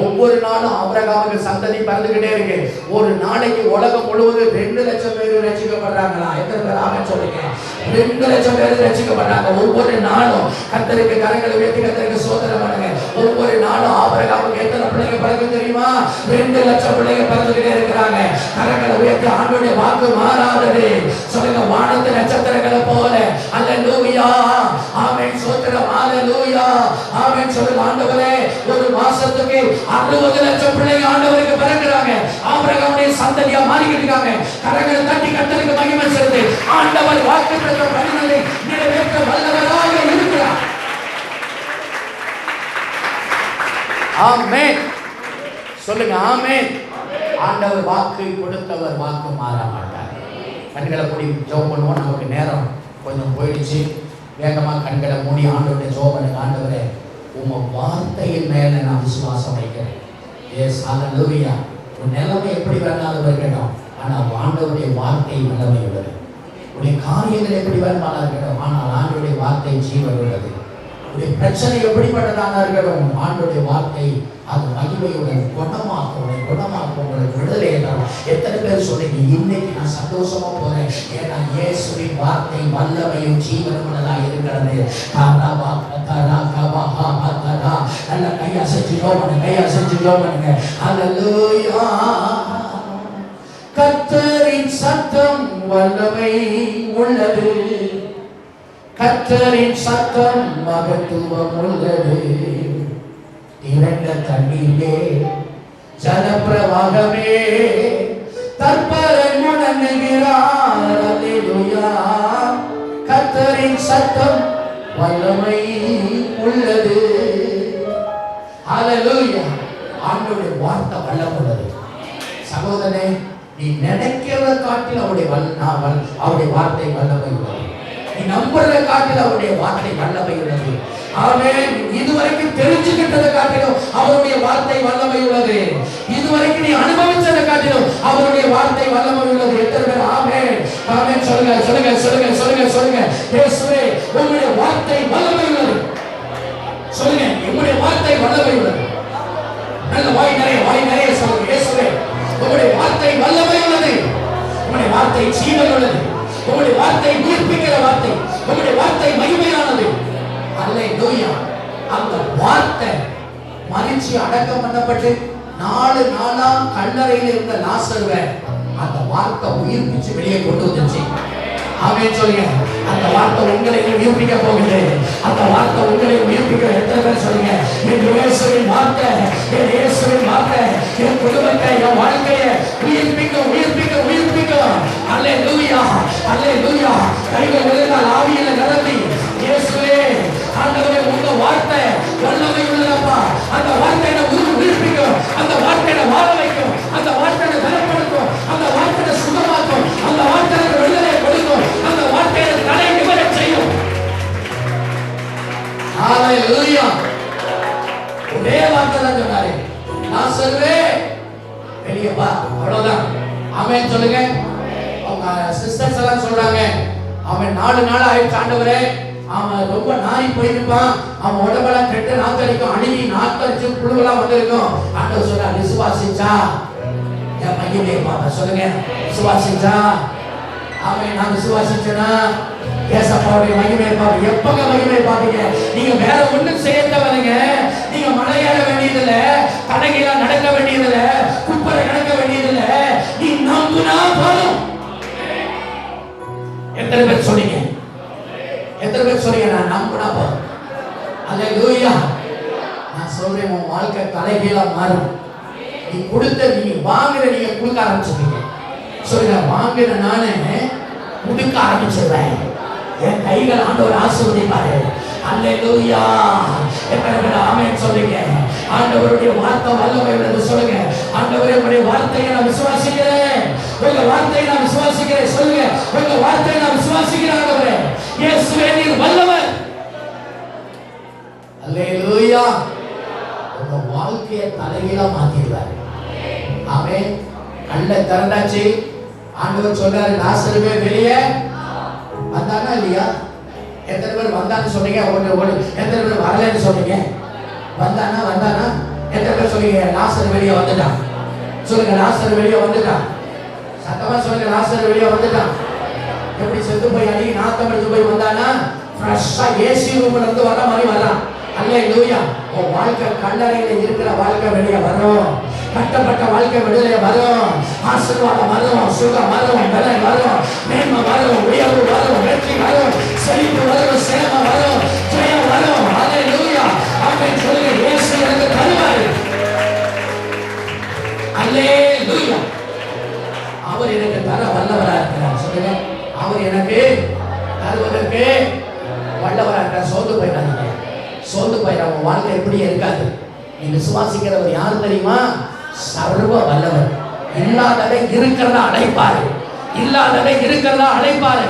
ஒவ்வொரு நாளும் ஆபிரகாமுக்கு சந்ததி பறந்துகிட்டே இருக்கு. ஒரு நாளைக்கு உலகம் முழுவதும் 2 லட்சம் பேர் ரட்சிக்கப்படுறாங்களா? எத்தனை பேர் ஆமென் சொல்லுங்க? 2 லட்சம் பேர் ரட்சிக்கப்படுறாங்க. ஒவ்வொரு நாளும் கர்த்தருக்கு கரங்களை உயர்த்தி கர்த்தருக்கு ஸ்தோத்திரம் பண்ணுங்க. ஒவ்வொரு நாளும் ஆபிரகாமுக்கு எத்தனை பிள்ளைங்க பிறக்கும் தெரியுமா? 2 லட்சம் பிள்ளைங்க பிறந்துகிட்டே இருக்கிறாங்க. கரங்களை உயர்த்தி ஆண்டவருடைய வாக்கு மாறாதது. சொல்லுங்க, வானத்து நட்சத்திரங்களை போல. அல்லேலூயா. ஆமென். ஸ்தோத்திரம். அல்லேலூயா. ஆமென் சொல்லுங்க. ஆண்டவரே, ஒரு மாசத்துக்கு 60 லட்சம் பிள்ளைங்க ஆண்டவருக்கு பிறக்கிறாங்க. ஆபிரகாமுடைய சந்ததியா மாறிக்கிட்டு இருக்காங்க. கரங்களை தட்டி கர்த்தருக்கு மகிமை செலுத்து. ஆண்டவர் வாக்குத்தத்த வழிகளை நிறைவேற்ற வல்லவராக இருக்கிறார். ஆமென் சொல்லுங்க. ஆமென். ஆண்டவர் வாக்கு கொடுத்தவர் வாக்கு மாற மாட்டார். கண்களை மூடி ஜெபம் பண்ணுவோம். நமக்கு நேரம் கொஞ்சம் போயிடுச்சு. வேகமா கண்களை மூடி ஆண்டவருடைய ஜெபம் பண்ணுங்க. ஆண்டவரே, உங்க வார்த்தையின் மேல நான் விசுவாசம் வைக்கிறேன். எஸ் ஹல்லேலூயா. உன் நிலைமை எப்படி வேணாலும் இருக்கட்டும், ஆனால் ஆண்டவருடைய வார்த்தை வல்லமை உள்ளது. உடைய காரியங்கள் எப்படி வேணுமானா இருக்கட்டும், ஆனால் ஆண்டவருடைய வார்த்தை ஜீவன் உள்ளது. உடைய பிரச்சனை எப்படிப்பட்டதாக இருக்கட்டும், ஆண்டவருடைய வார்த்தை அது மகிமையுடன் குணமாக்கும். உங்களுக்கு விடுதலை தரும். எத்தனை பேர் சொல்றீங்க, இன்னைக்கு நான் சந்தோஷமா போறேன், ஏன்னா இயேசுவின் வார்த்தை வல்லமையும் ஜீவனும் உள்ளதாக இருக்கிறது. நல்ல கையா செஞ்சு ஜெபம் ஹல்லேலூயா. கர்த்தரின் சத்தம் வல்லமை உள்ளது. கர்த்தரின் சத்தம் மகத்துவம் உள்ளது. திரண்ட தண்ணீரே, ஜலப்பிரவாகமே, தற்பரன் முழங்குகிறார். அல்லேலூயா. கர்த்தரின் சத்தம் வல்லமை உள்ளது. ஹல்லேலூயா. ஆண்டவருடைய வார்த்தை வல்லமை உள்ளது. சகோதரனே, நீ நினைக்கிறத காட்டில் அவருடைய வார்த்தை வல்லமை உள்ளது. நீ நம்புறத காட்டில் அவருடைய வார்த்தை வல்லமை உள்ளது. ஆமென். இதுவரைக்கும் தெரிஞ்சுக்கிட்டதை காட்டிலும் அவருடைய வார்த்தை வல்லமை உள்ளது. இதுவரைக்கும் நீ அனுபவிச்சதை காட்டிலும் அவருடைய வார்த்தை வல்லமை உள்ளது. எத்தனை பேர் ஆமென் ஆமென் சொல்லுங்க? சொல்லுங்க சொல்லுங்க சொல்லுங்க சொல்லுங்க. இயேசுவே, உம்முடைய வார்த்தை வல்லமை உள்ளது. சொல்லுங்க, உம்முடைய வார்த்தை வல்லமை உள்ளது. நல்ல வாய் நிறைய சொல்லுங்க. இயேசுவே, உம்முடைய வார்த்தை வல்லமை உள்ளது. உம்முடைய வார்த்தை ஜீவன் உள்ளது. உம்முடைய வார்த்தை உயிர்ப்பிக்கிற வார்த்தை. உம்முடைய வார்த்தை மகிமையானது. அல்லேலூயா. அந்த வார்த்தை மரிச்சு அடக்கம் பண்ணப்பட்டு 4 நாளா கல்லறையில் இருந்த லாசருவை அந்த வார்த்தை உயிர்ப்பிச்சு வெளியே கொண்டு வந்துச்சு. ஆமென் சொல்லுங்க. அந்த வார்த்தை உங்களை உயிர்ப்பிக்க போகுது. அந்த வார்த்தை உங்களை உயிர்ப்பிக்க. எத்தனை பேர் சொல்லுங்க, என் இயேசுவின் வார்த்தை, என் இயேசுவின் வார்த்தை என் குடும்பத்தை, என் வாழ்க்கையை உயிர்ப்பிக்கும் உயிர்ப்பிக்கும் உயிர்ப்பிக்கும். அல்லேலூயா அல்லேலூயா. கைகள் விழுந்தால் ஆவியில நிரம்பி, இயேசுவே ஆண்டவரே, உங்க வார்த்தை வல்லமை உள்ளதப்பா. அந்த வார்த்தையை உயிர்ப்பிக்கும், அந்த வார்த்தையை வாழ வைக்கும், அந்த வார்த்தையை பலப்படுத்தும், அந்த வார்த்தையை சுகமாக்கும், அந்த வார்த்தையை விடுதலை கொடுக்கும், அந்த வார்த்தையை தலை நிமிரச் செய்யும். ஹல்லேலூயா. ஒரே வார்த்தை தான் சொன்னாரு, லாசருவே வெளியே வா. அவ்வளவுதான். ஆமென் சொல்லுங்க. அவங்க சிஸ்டர்ஸ் எல்லாம் சொல்றாங்க, அவன் 4 நாள் ஆயிடுச்சு ஆண்டவரே, அவன் ரொம்ப நாரி போயிருப்பான், அவன் உடம்பெல்லாம் கெட்டு நாத்தடிக்கும், அழுகி நாத்தடிச்சு புழுவெல்லாம் வந்திருக்கும். ஆண்டவர் சொல்றார், விசுவாசிச்சா என் பையனே பாப்பா. சொல்லுங்க, விசுவாசிச்சா. அவன் நான் விசுவாசிச்சேனா ஏசப்பாவுடைய மகிமை பாப்பா. எப்பங்க மகிமை பாப்பீங்க? நீங்க வேற ஒண்ணும் செய்ய தேவைங்க. நீங்க மலையேற வேண்டியதில்ல, கடைகளா நடக்க வேண்டியதில்ல, குப்பரை நடக்க வேண்டியதில்ல. நீ நம்புனா போதும். எத்தனை பேர் சொன்னீங்க? எத்தனை பேர் சொன்னீங்க நான் நம்பினா போதும்? அல்லேலூயா. நான் சொல்றேன், உன் வாழ்க்கை தலைகீழா மாறும். நீ கொடுத்த, நீ வாங்குற, நீங்க கொடுக்க ஆரம்பிச்சிருக்கீங்க. சொல்லுங்க, வாங்குற நானே கொடுக்க ஆரம்பிச்சிருவேன். என் கைகள் ஆண்டவர் ஆசீர்வதிப்பாரு. அல்லேலூயா. எத்தனை பேர் ஆமென் சொல்றீங்க? ஆண்டவருடைய வார்த்தை வல்லமை உள்ளது. சொல்லுங்க, ஆண்டவரே உம்முடைய வார்த்தையை நான் விசுவாசிக்கிறேன். உங்க வார்த்தையை நான் விசுவாசிக்கிறேன். சொல்லுங்க, உங்க வார்த்தையை நான் விசுவாசிக்கிறேன். ஆண்டவரே இயேசுவே நீர் வல்லவர். அல்லேலூயா. உங்க வாழ்க்கையை தலைகீழா மாத்திடுவார். ஆமென். கண்ணை திறந்தாச்சு. ஆண்டவர் சொல்றாரு, லாசருவே வெளியே வந்தானா இல்லையா? எத்தனை பேர் வந்தான்னு சொன்னீங்க? எத்தனை பேர் வரலன்னு சொன்னீங்க? வந்தானா? வந்தானா? எத்தனை பேர் சொன்னீங்க லாசர் வெளியே வந்துட்டான்? சொல்லுங்க, லாசர் வெளியே வந்துட்டான். சத்தமா சொல்லுங்க, லாசர் வெளியே வந்துட்டான். எப்படி செத்து போய் அடி நாத்தம் எடுத்து போய் வந்தானா? ஃப்ரெஷ்ஷா ஏசி ரூம்ல இருந்து வர மாதிரி வரான். அல்லேலூயா. உன் வாழ்க்கை கல்லறையில இருக்கிற வாழ்க்கை வெளியே வரும். கட்டப்பட்ட வாழ்க்கை விடுதலை வரும். ஆசீர்வாதம் வரும், சுகம் வரும், பலன் வரும், மேன்மை வரும், உயர்வு வரும், வெற்றி வரும், செழிப்பு வரும், சேமம் வரும், ஜெயம் வரும். அல்லேலூயா. ஆமென் சொல்லுங்க, இயேசு எனக்கு தருவார். அல்லேலூயா. அவர் எனக்கு தர வல்லவரா இருக்கிறார். சொல்லுங்க, அவர் எனக்கு தருவதற்கு வல்லவரா இருக்கிறார். சோர்ந்து போயிடாதீங்க. சோர்ந்து போயிடாம வாழ்க்கை எப்படியே இருக்காது. நீ விசுவாசிக்கிறவர் யார் தெரியுமா? சர்வ வல்லவர். இல்லாததை இருக்கிறதா அழைப்பாரு. இல்லாததை இருக்கிறதா அழைப்பாரு.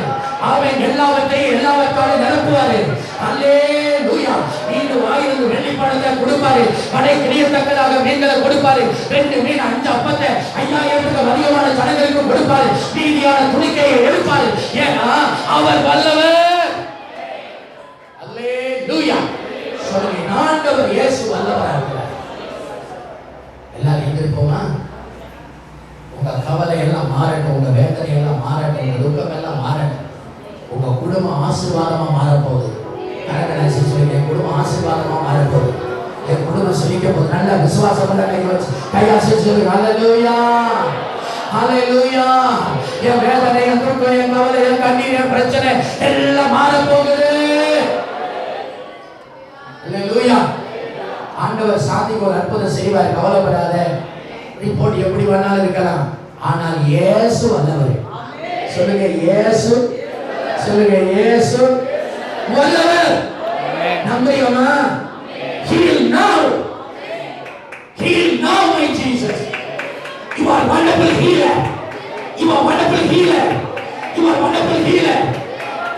அவன் எல்லாவற்றையும் எல்லாவற்றாலும் நிரப்புவாரு. அல்லேலூயா. நீங்க வாயிலிருந்து வெள்ளிப்பழத்தை கொடுப்பாரு. கடை கிரியத்தக்கதாக மீன்களை கொடுப்பாரு. 2 மீன் 5 அப்பத்தை 5000க்கு அதிகமான ஜனங்களுக்கு கொடுப்பாரு. நீதியான துணிக்கையை எடுப்பாரு. ஏன்னா அவர் வல்லவர். அல்லேலூயா. சொல்லுங்க, ஆண்டவர் இயேசு வல்லவரா இருக்கிறார். எல்லாரும் எங்கிருப்போமா? உங்க கவலை எல்லாம் மாறட்டும், உங்க வேதனை எல்லாம் மாறட்டும், உங்க துக்கம் எல்லாம் மாறட்டும். உங்க குடும்பம் ஆசீர்வாதமா மாறப்போகுது. கரகராசி சொல்லி, என் குடும்பம் ஆசீர்வாதமா மாறப்போகுது. என் குடும்பம் சொல்லிக்க போகுது. நல்ல விசுவாசம் கையாசி சொல்லி, ஹல்லேலூயா, ஹல்லேலூயா. என் வேதனை, என் துக்கம், என் கவலை, என் கண்ணீர், என் பிரச்சனை எல்லாம் மாறப்போகுது. அல்லேலூயா. ஆண்டவர் சாந்திக்கு ஒரு அற்புதம் செய்வார். கவலைப்படாத. ரிப்போர்ட் எப்படி வேணாலும் இருக்கலாம், ஆனால் இயேசு வல்லவர். சொல்லுங்க, இயேசு. சொல்லுங்க, இயேசு வல்லவர். நம்புறீங்களா? Heal now. Heal now, my Jesus. You are wonderful healer. You are wonderful healer. You are wonderful healer.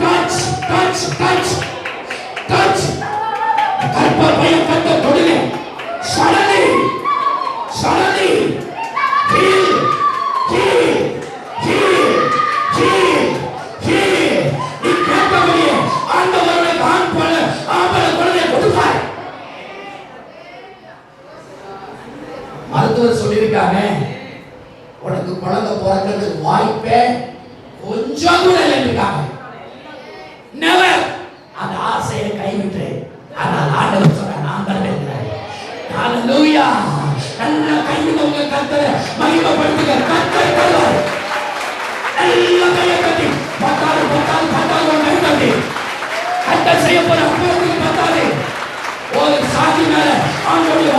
Touch, touch, touch, touch. கற்பப்பைய கட்ட தொடுங்க. சடனே சடனே heal heal heal heal heal. நீ கேட்டபடியே ஆண்டவருடைய கான் போல ஆபர குழந்தை கொடுப்பார். மருத்துவர் சொல்லியிருக்காங்க, உனக்கு குழந்தை பிறக்கிறதுக்கு வாய்ப்பே கொஞ்சம் கூட இல்லைன்னு. நெவர். அந்த ஆசையை கைவிட்டு, ஆனால் ஆண்டவர் சொல்ற, நான் தருவேன். ஹல்லேலூயா. நல்ல கையில உங்க கர்த்தரை மகிமைப்படுத்துங்க. கர்த்தர் தருவார். நல்ல கையை கட்டி பத்தாது பத்தாது பத்தாது கட்டி கர்த்தர் செய்ய போற அற்புதத்துக்கு பத்தாது. ஒரு சாதி மேல ஆண்டவருடைய